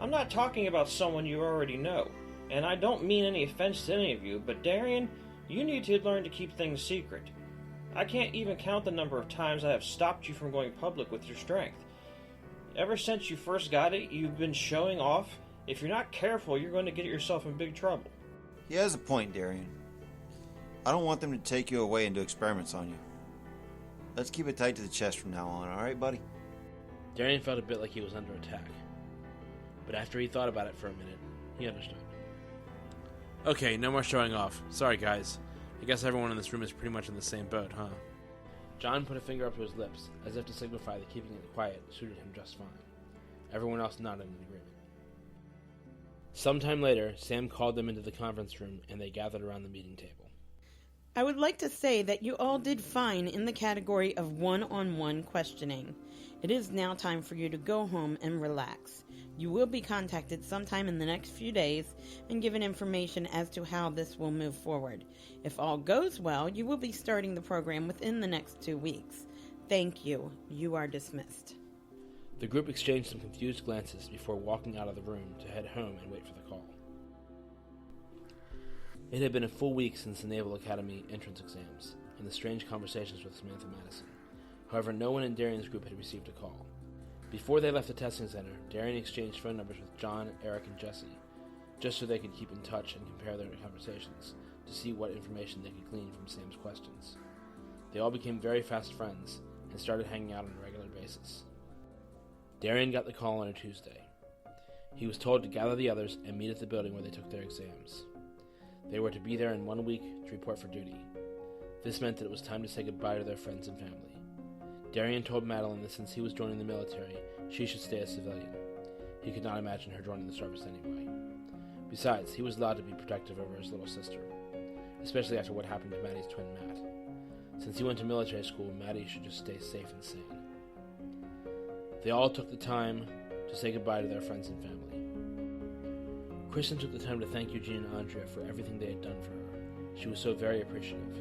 I'm not talking about someone you already know, and I don't mean any offense to any of you, but Darien, you need to learn to keep things secret. I can't even count the number of times I have stopped you from going public with your strength. Ever since you first got it, you've been showing off. If you're not careful, you're going to get yourself in big trouble. He has a point, Darien. I don't want them to take you away and do experiments on you. Let's keep it tight to the chest from now on, alright, buddy? Darien felt a bit like he was under attack. But after he thought about it for a minute, he understood. Okay, no more showing off. Sorry, guys. I guess everyone in this room is pretty much in the same boat, huh? John put a finger up to his lips, as if to signify that keeping it quiet suited him just fine. Everyone else nodded in agreement. Sometime later, Sam called them into the conference room, and they gathered around the meeting table. I would like to say that you all did fine in the category of one-on-one questioning. It is now time for you to go home and relax. You will be contacted sometime in the next few days and given information as to how this will move forward. If all goes well, you will be starting the program within the next 2 weeks. Thank you. You are dismissed. The group exchanged some confused glances before walking out of the room to head home and wait for the call. It had been a full week since the Naval Academy entrance exams and the strange conversations with Samantha Madison. However, no one in Darien's group had received a call. Before they left the testing center, Darien exchanged phone numbers with John, Eric, and Jesse, just so they could keep in touch and compare their conversations to see what information they could glean from Sam's questions. They all became very fast friends and started hanging out on a regular basis. Darien got the call on a Tuesday. He was told to gather the others and meet at the building where they took their exams. They were to be there in 1 week to report for duty. This meant that it was time to say goodbye to their friends and family. Darien told Madelyn that since he was joining the military, she should stay a civilian. He could not imagine her joining the service anyway. Besides, he was allowed to be protective over his little sister, especially after what happened to Maddie's twin Matt. Since he went to military school, Maddie should just stay safe and sane. They all took the time to say goodbye to their friends and family. Kristen took the time to thank Eugene and Andrea for everything they had done for her. She was so very appreciative.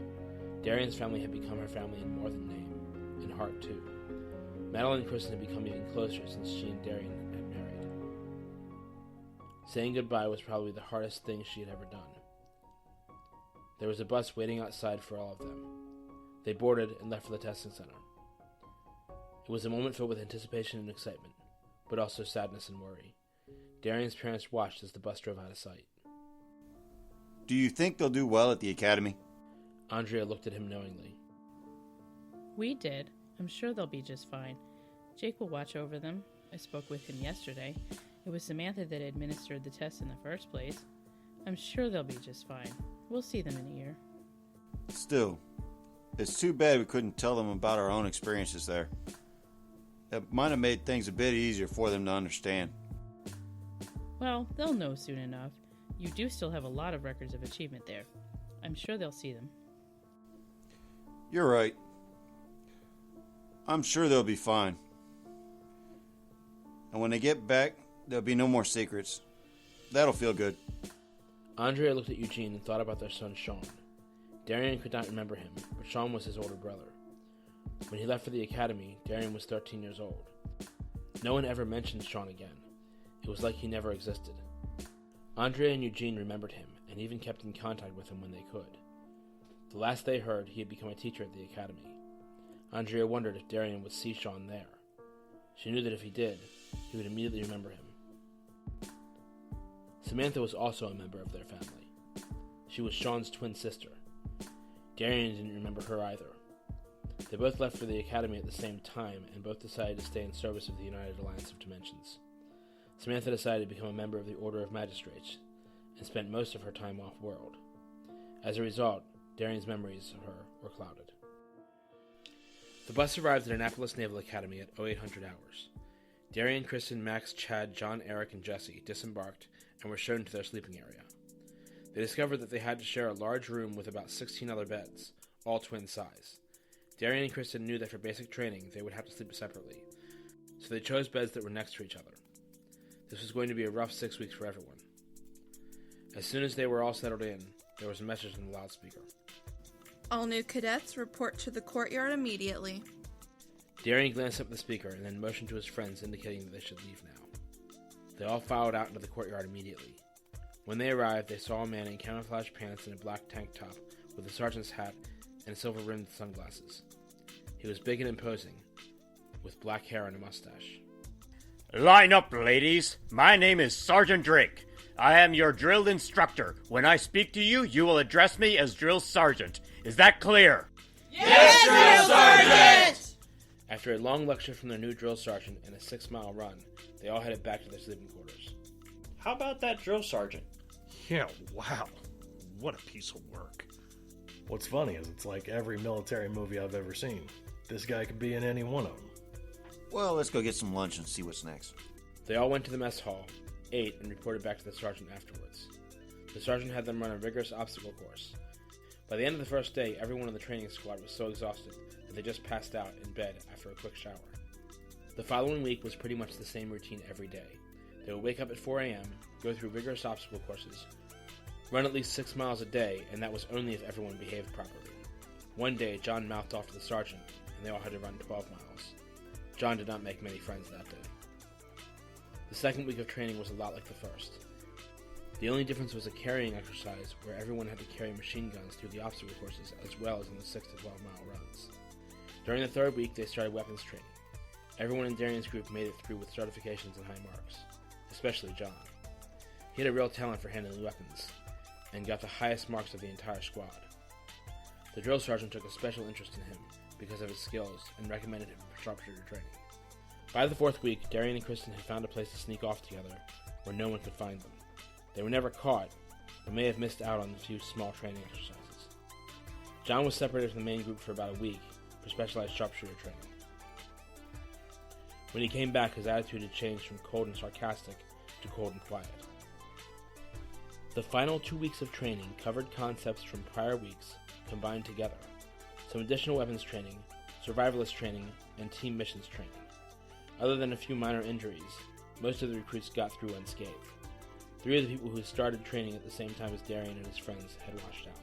Darien's family had become her family in more than name. In heart, too. Madelyn and Kristen had become even closer since she and Darien had married. Saying goodbye was probably the hardest thing she had ever done. There was a bus waiting outside for all of them. They boarded and left for the testing center. It was a moment filled with anticipation and excitement, but also sadness and worry. Darien's parents watched as the bus drove out of sight. Do you think they'll do well at the academy? Andrea looked at him knowingly. We did. I'm sure they'll be just fine. Jake will watch over them. I spoke with him yesterday. It was Samantha that administered the test in the first place. I'm sure they'll be just fine. We'll see them in a year. Still, it's too bad we couldn't tell them about our own experiences there. That might have made things a bit easier for them to understand. Well, they'll know soon enough. You do still have a lot of records of achievement there. I'm sure they'll see them. You're right. I'm sure they'll be fine. And when they get back, there'll be no more secrets. That'll feel good. Andrea looked at Eugene and thought about their son Sean. Darien could not remember him, but Sean was his older brother. When he left for the academy, Darien was 13 years old. No one ever mentioned Sean again. It was like he never existed. Andrea and Eugene remembered him, and even kept in contact with him when they could. The last they heard, he had become a teacher at the academy. Andrea wondered if Darien would see Sean there. She knew that if he did, he would immediately remember him. Samantha was also a member of their family. She was Sean's twin sister. Darien didn't remember her either. They both left for the academy at the same time, and both decided to stay in service of the United Alliance of Dimensions. Samantha decided to become a member of the Order of Magistrates, and spent most of her time off-world. As a result, Darien's memories of her were clouded. The bus arrived at Annapolis Naval Academy at 0800 hours. Darien, Kristen, Max, Chad, John, Eric, and Jesse disembarked and were shown to their sleeping area. They discovered that they had to share a large room with about 16 other beds, all twin size. Darien and Kristen knew that for basic training they would have to sleep separately, so they chose beds that were next to each other. This was going to be a rough 6 weeks for everyone. As soon as they were all settled in, there was a message on the loudspeaker. All new cadets report to the courtyard immediately. Darien glanced up at the speaker and then motioned to his friends indicating that they should leave now. They all filed out into the courtyard immediately. When they arrived, they saw a man in camouflage pants and a black tank top with a sergeant's hat and silver-rimmed sunglasses. He was big and imposing, with black hair and a mustache. Line up, ladies. My name is Sergeant Drake. I am your drill instructor. When I speak to you, you will address me as Drill Sergeant. Is that clear? Yes, Drill Sergeant! After a long lecture from their new drill sergeant and a 6-mile run, they all headed back to their sleeping quarters. How about that drill sergeant? Yeah, wow. What a piece of work. What's funny is it's like every military movie I've ever seen. This guy could be in any one of them. Well, let's go get some lunch and see what's next. They all went to the mess hall, ate, and reported back to the sergeant afterwards. The sergeant had them run a rigorous obstacle course. By the end of the first day, everyone in the training squad was so exhausted that they just passed out in bed after a quick shower. The following week was pretty much the same routine every day. They would wake up at 4 a.m., go through rigorous obstacle courses, run at least 6 miles a day, and that was only if everyone behaved properly. One day, John mouthed off to the sergeant, and they all had to run 12 miles. John did not make many friends that day. The second week of training was a lot like the first. The only difference was a carrying exercise where everyone had to carry machine guns through the obstacle courses as well as on the 6 to 12 mile runs. During the third week, they started weapons training. Everyone in Darien's group made it through with certifications and high marks, especially John. He had a real talent for handling weapons, and got the highest marks of the entire squad. The drill sergeant took a special interest in him because of his skills and recommended him for sharpshooter training. By the fourth week, Darien and Kristen had found a place to sneak off together where no one could find them. They were never caught, but may have missed out on a few small training exercises. John was separated from the main group for about a week for specialized sharpshooter training. When he came back, his attitude had changed from cold and sarcastic to cold and quiet. The final 2 weeks of training covered concepts from prior weeks combined together, some additional weapons training, survivalist training, and team missions training. Other than a few minor injuries, most of the recruits got through unscathed. 3 of the people who started training at the same time as Darien and his friends had washed out.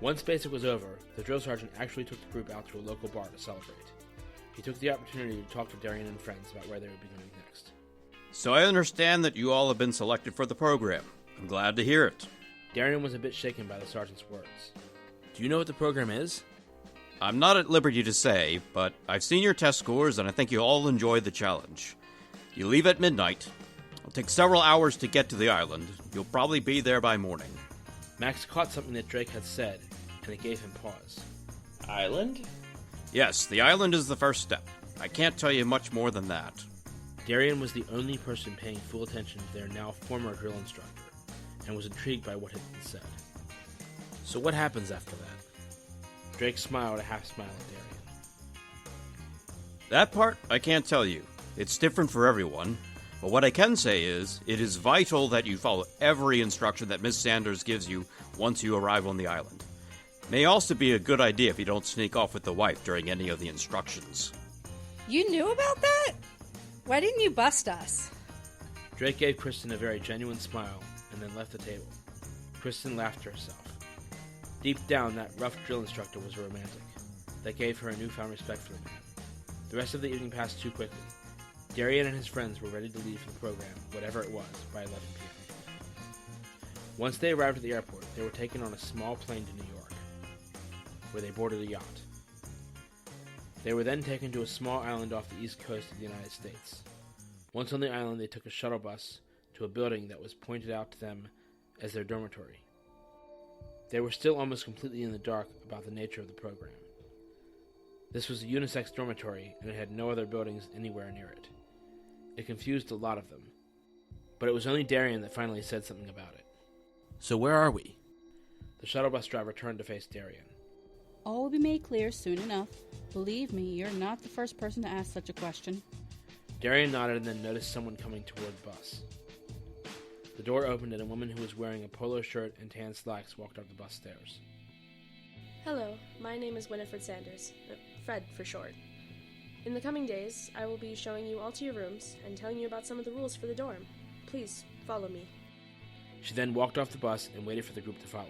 Once basic was over, the drill sergeant actually took the group out to a local bar to celebrate. He took the opportunity to talk to Darien and friends about where they would be going next. So I understand that you all have been selected for the program. I'm glad to hear it. Darien was a bit shaken by the sergeant's words. Do you know what the program is? I'm not at liberty to say, but I've seen your test scores and I think you'll all enjoy the challenge. You leave at midnight. It'll take several hours to get to the island. You'll probably be there by morning. Max caught something that Drake had said, and it gave him pause. Island? Yes, the island is the first step. I can't tell you much more than that. Darien was the only person paying full attention to their now former drill instructor, and was intrigued by what had been said. So what happens after that? Drake smiled a half smile at Darien. That part, I can't tell you. It's different for everyone. But what I can say is, it is vital that you follow every instruction that Miss Sanders gives you once you arrive on the island. May also be a good idea if you don't sneak off with the wife during any of the instructions. You knew about that? Why didn't you bust us? Drake gave Kristen a very genuine smile and then left the table. Kristen laughed to herself. Deep down, that rough drill instructor was a romantic. That gave her a newfound respect for the man. The rest of the evening passed too quickly. Darien and his friends were ready to leave for the program, whatever it was, by 11 p.m. Once they arrived at the airport, they were taken on a small plane to New York, where they boarded a yacht. They were then taken to a small island off the east coast of the United States. Once on the island, they took a shuttle bus to a building that was pointed out to them as their dormitory. They were still almost completely in the dark about the nature of the program. This was a unisex dormitory, and it had no other buildings anywhere near it. It confused a lot of them, but it was only Darien that finally said something about it. So where are we? The shuttle bus driver turned to face Darien. All will be made clear soon enough. Believe me, you're not the first person to ask such a question. Darien nodded and then noticed someone coming toward the bus. The door opened and a woman who was wearing a polo shirt and tan slacks walked up the bus stairs. Hello, my name is Winifred Sanders, Fred for short. In the coming days, I will be showing you all to your rooms and telling you about some of the rules for the dorm. Please, follow me. She then walked off the bus and waited for the group to follow.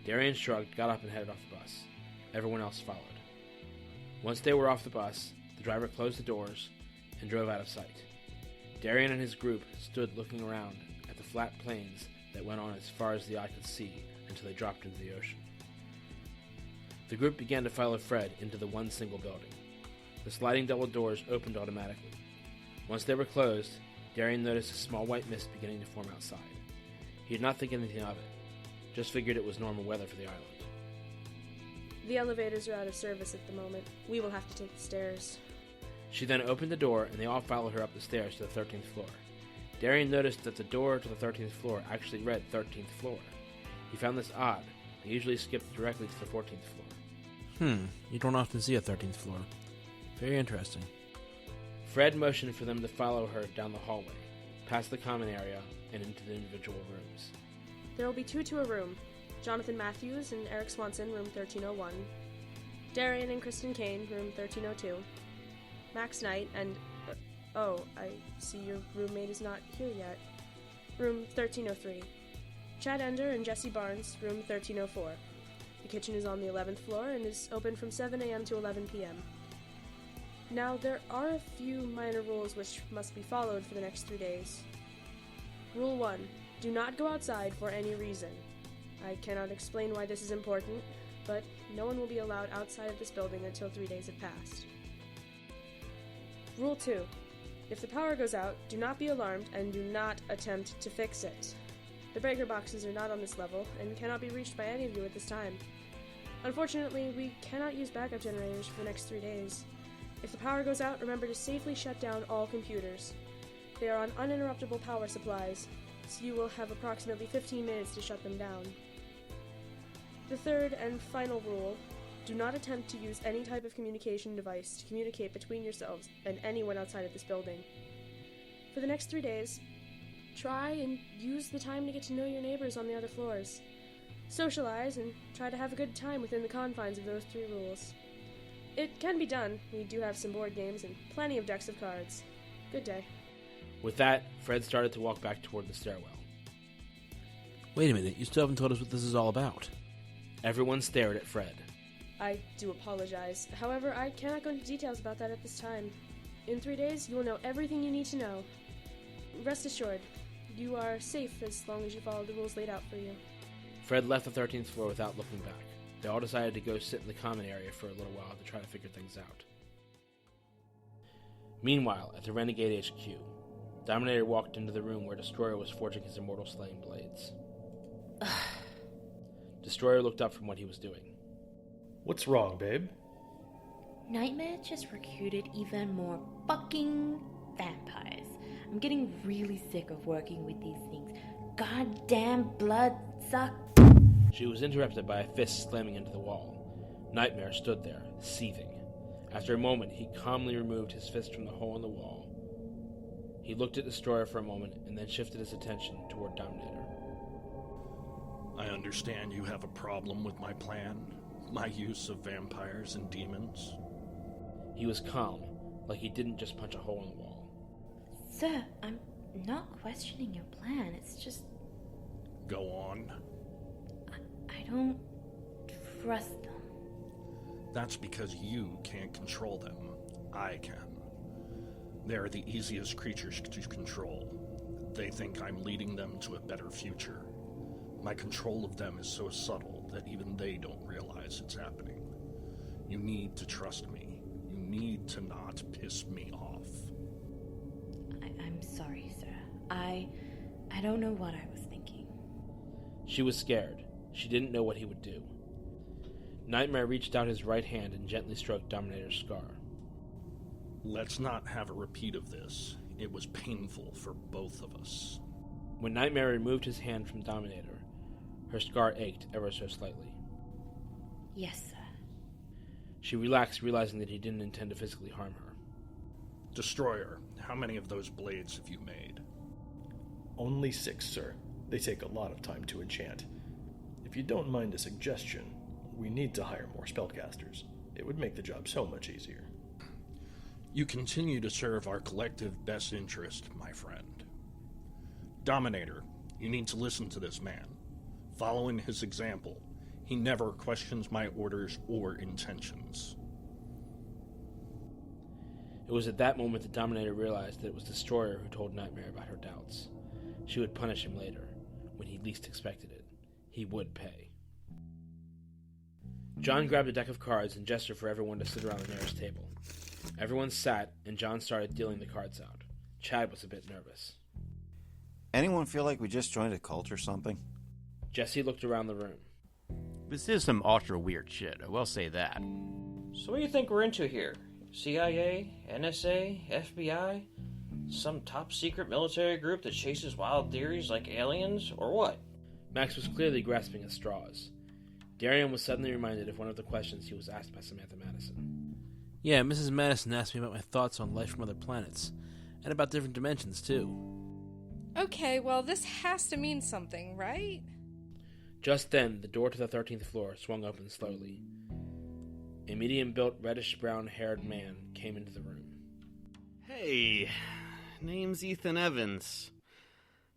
Darien shrugged, got up and headed off the bus. Everyone else followed. Once they were off the bus, the driver closed the doors and drove out of sight. Darien and his group stood looking around at the flat plains that went on as far as the eye could see until they dropped into the ocean. The group began to follow Fred into the one single building. The sliding double doors opened automatically. Once they were closed, Darien noticed a small white mist beginning to form outside. He did not think anything of it, just figured it was normal weather for the island. The elevators are out of service at the moment. We will have to take the stairs. She then opened the door, and they all followed her up the stairs to the 13th floor. Darien noticed that the door to the 13th floor actually read 13th floor. He found this odd. They usually skipped directly to the 14th floor. You don't often see a 13th floor. Very interesting. Fred motioned for them to follow her down the hallway, past the common area, and into the individual rooms. There will be 2 to a room. Jonathan Matthews and Eric Swanson, room 1301. Darien and Kristen Kaine, room 1302. Max Knight and... Oh, I see your roommate is not here yet. Room 1303. Chad Ender and Jesse Barnes, room 1304. The kitchen is on the 11th floor and is open from 7 a.m. to 11 p.m. Now, there are a few minor rules which must be followed for the next 3 days. Rule 1. Do not go outside for any reason. I cannot explain why this is important, but no one will be allowed outside of this building until 3 days have passed. Rule 2. If the power goes out, do not be alarmed and do not attempt to fix it. The breaker boxes are not on this level and cannot be reached by any of you at this time. Unfortunately, we cannot use backup generators for the next 3 days. If the power goes out, remember to safely shut down all computers. They are on uninterruptible power supplies, so you will have approximately 15 minutes to shut them down. The third and final rule: do not attempt to use any type of communication device to communicate between yourselves and anyone outside of this building. For the next 3 days, try and use the time to get to know your neighbors on the other floors. Socialize and try to have a good time within the confines of those 3 rules. It can be done. We do have some board games and plenty of decks of cards. Good day. With that, Fred started to walk back toward the stairwell. Wait a minute, you still haven't told us what this is all about. Everyone stared at Fred. I do apologize. However, I cannot go into details about that at this time. In 3 days, you will know everything you need to know. Rest assured, you are safe as long as you follow the rules laid out for you. Fred left the 13th floor without looking back. They all decided to go sit in the common area for a little while to try to figure things out. Meanwhile, at the Renegade HQ, Dominator walked into the room where Destroyer was forging his immortal slaying blades. Destroyer looked up from what he was doing. What's wrong, babe? Nightmare just recruited even more fucking vampires. I'm getting really sick of working with these things. Goddamn blood suck. She was interrupted by a fist slamming into the wall. Nightmare stood there, seething. After a moment, he calmly removed his fist from the hole in the wall. He looked at Destroyer for a moment and then shifted his attention toward Dominator. I understand you have a problem with my plan, my use of vampires and demons. He was calm, like he didn't just punch a hole in the wall. Sir, I'm not questioning your plan, it's just... Go on. I don't trust them. That's because you can't control them. I can. They're the easiest creatures to control. They think I'm leading them to a better future. My control of them is so subtle that even they don't realize it's happening. You need to trust me. You need to not piss me off. I'm sorry, sir. I don't know what I was thinking. She was scared. She didn't know what he would do. Nightmare reached out his right hand and gently stroked Dominator's scar. Let's not have a repeat of this. It was painful for both of us. When Nightmare removed his hand from Dominator, her scar ached ever so slightly. Yes, sir. She relaxed, realizing that he didn't intend to physically harm her. Destroyer, how many of those blades have you made? Only 6, sir. They take a lot of time to enchant. If you don't mind a suggestion, we need to hire more spellcasters. It would make the job so much easier. You continue to serve our collective best interest, my friend. Dominator, you need to listen to this man. Following his example, he never questions my orders or intentions. It was at that moment that Dominator realized that it was Destroyer who told Nightmare about her doubts. She would punish him later, when he least expected it. He would pay. John grabbed a deck of cards and gestured for everyone to sit around the nearest table. Everyone sat, and John started dealing the cards out. Chad was a bit nervous. Anyone feel like we just joined a cult or something? Jesse looked around the room. This is some ultra weird shit, I will say that. So what do you think we're into here? CIA? NSA? FBI? Some top secret military group that chases wild theories like aliens, or what? Max was clearly grasping at straws. Darien was suddenly reminded of one of the questions he was asked by Samantha Madison. Yeah, Mrs. Madison asked me about my thoughts on life from other planets, and about different dimensions, too. Okay, well, this has to mean something, right? Just then, the door to the 13th floor swung open slowly. A medium-built, reddish-brown-haired man came into the room. Hey, name's Ethan Evans.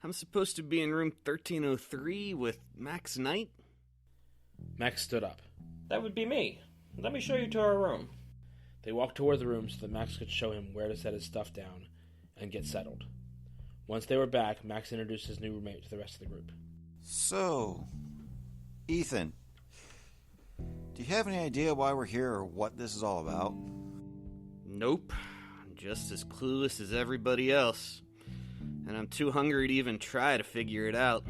I'm supposed to be in room 1303 with Max Knight? Max stood up. That would be me. Let me show you to our room. They walked toward the room so that Max could show him where to set his stuff down and get settled. Once they were back, Max introduced his new roommate to the rest of the group. So, Ethan, do you have any idea why we're here or what this is all about? Nope. Just as clueless as everybody else. And I'm too hungry to even try to figure it out.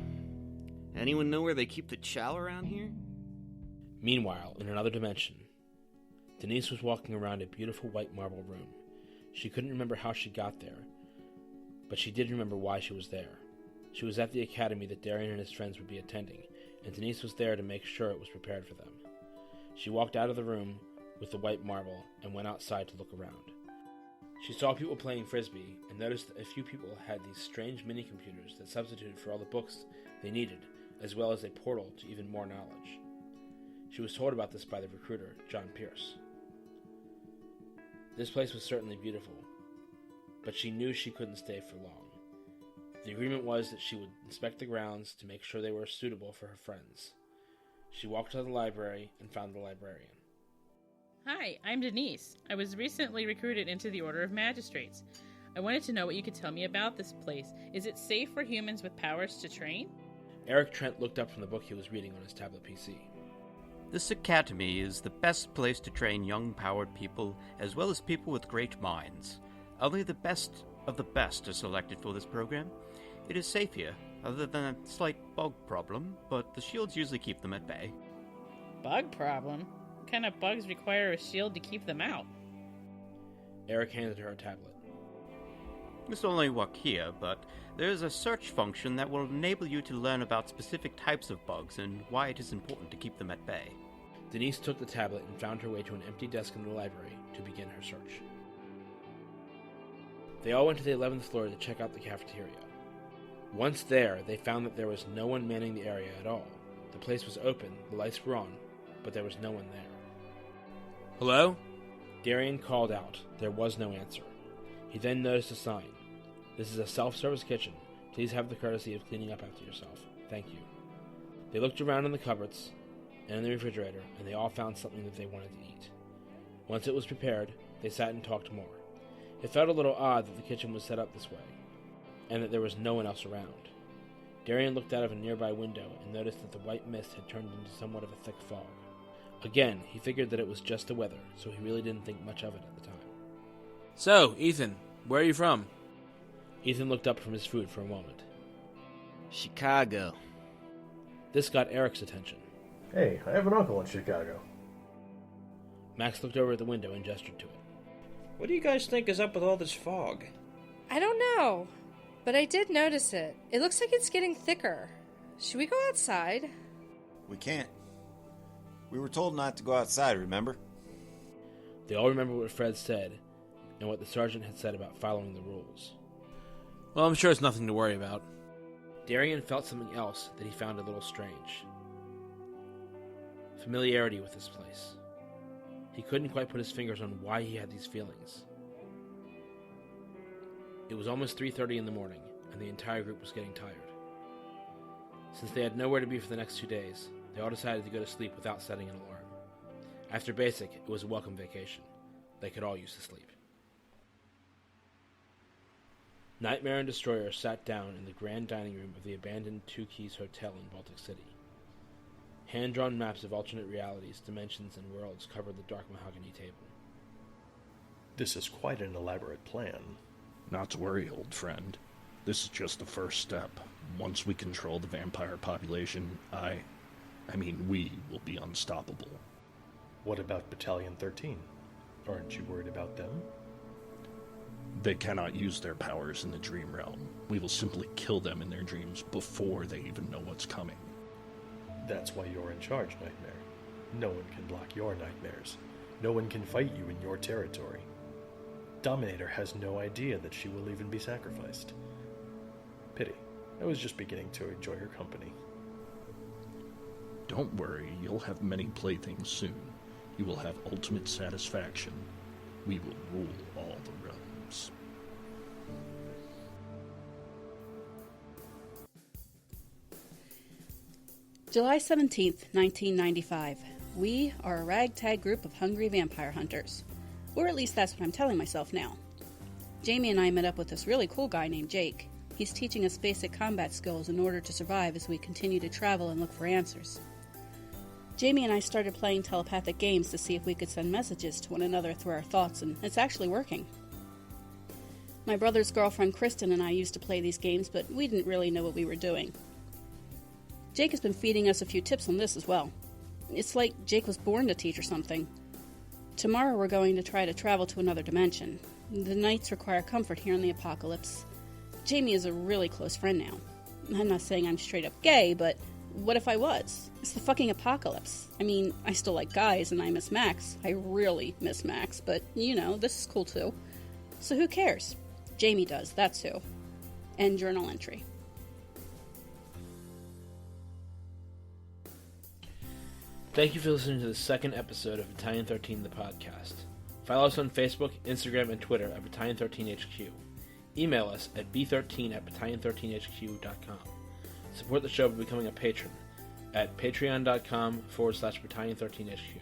Anyone know where they keep the chow around here? Meanwhile, in another dimension, Denise was walking around a beautiful white marble room. She couldn't remember how she got there, but she did remember why she was there. She was at the academy that Darien and his friends would be attending, and Denise was there to make sure it was prepared for them. She walked out of the room with the white marble and went outside to look around. She saw people playing frisbee and noticed that a few people had these strange mini-computers that substituted for all the books they needed, as well as a portal to even more knowledge. She was told about this by the recruiter, John Pearce. This place was certainly beautiful, but she knew she couldn't stay for long. The agreement was that she would inspect the grounds to make sure they were suitable for her friends. She walked to the library and found the librarian. Hi, I'm Denise. I was recently recruited into the Order of Magistrates. I wanted to know what you could tell me about this place. Is it safe for humans with powers to train? Eric Trent looked up from the book he was reading on his tablet PC. This academy is the best place to train young, powered people, as well as people with great minds. Only the best of the best are selected for this program. It is safe here, other than a slight bug problem, but the shields usually keep them at bay. Bug problem? What kind of bugs require a shield to keep them out? Eric handed her a tablet. This will only work here, but there is a search function that will enable you to learn about specific types of bugs and why it is important to keep them at bay. Denise took the tablet and found her way to an empty desk in the library to begin her search. They all went to the 11th floor to check out the cafeteria. Once there, they found that there was no one manning the area at all. The place was open, the lights were on, but there was no one there. Hello? Darien called out. There was no answer. He then noticed a sign. This is a self-service kitchen. Please have the courtesy of cleaning up after yourself. Thank you. They looked around in the cupboards and in the refrigerator, and they all found something that they wanted to eat. Once it was prepared, they sat and talked more. It felt a little odd that the kitchen was set up this way, and that there was no one else around. Darien looked out of a nearby window and noticed that the white mist had turned into somewhat of a thick fog. Again, he figured that it was just the weather, so he really didn't think much of it at the time. So, Ethan, where are you from? Ethan looked up from his food for a moment. Chicago. This got Eric's attention. Hey, I have an uncle in Chicago. Max looked over at the window and gestured to it. What do you guys think is up with all this fog? I don't know, but I did notice it. It looks like it's getting thicker. Should we go outside? We can't. We were told not to go outside, remember? They all remembered what Fred said and what the sergeant had said about following the rules. Well, I'm sure it's nothing to worry about. Darien felt something else that he found a little strange. Familiarity with this place. He couldn't quite put his fingers on why he had these feelings. It was almost 3:30 in the morning, and the entire group was getting tired. Since they had nowhere to be for the next 2 days, they all decided to go to sleep without setting an alarm. After basic, it was a welcome vacation. They could all use the sleep. Nightmare and Destroyer sat down in the grand dining room of the abandoned Two Keys Hotel in Baltic City. Hand-drawn maps of alternate realities, dimensions, and worlds covered the dark mahogany table. This is quite an elaborate plan. Not to worry, old friend. This is just the first step. Once we control the vampire population, we will be unstoppable. What about Battalion 13? Aren't you worried about them? They cannot use their powers in the dream realm. We will simply kill them in their dreams before they even know what's coming. That's why you're in charge, Nightmare. No one can block your nightmares. No one can fight you in your territory. Dominator has no idea that she will even be sacrificed. Pity. I was just beginning to enjoy her company. Don't worry, you'll have many playthings soon. You will have ultimate satisfaction. We will rule all the realms. July 17th, 1995. We are a ragtag group of hungry vampire hunters. Or at least that's what I'm telling myself now. Jaime and I met up with this really cool guy named Jake. He's teaching us basic combat skills in order to survive as we continue to travel and look for answers. Jaime and I started playing telepathic games to see if we could send messages to one another through our thoughts, and it's actually working. My brother's girlfriend Kristen and I used to play these games, but we didn't really know what we were doing. Jake has been feeding us a few tips on this as well. It's like Jake was born to teach or something. Tomorrow we're going to try to travel to another dimension. The nights require comfort here in the apocalypse. Jaime is a really close friend now. I'm not saying I'm straight up gay, but what if I was? It's the fucking apocalypse. I mean, I still like guys and I miss Max. I really miss Max, but you know, this is cool too. So who cares? Jaime does, that's who. End journal entry. Thank you for listening to the second episode of Battalion 13, the podcast. Follow us on Facebook, Instagram, and Twitter at Battalion 13HQ. Email us at b13@battalion13hq.com. Support the show by becoming a patron at patreon.com/Battalion13HQ.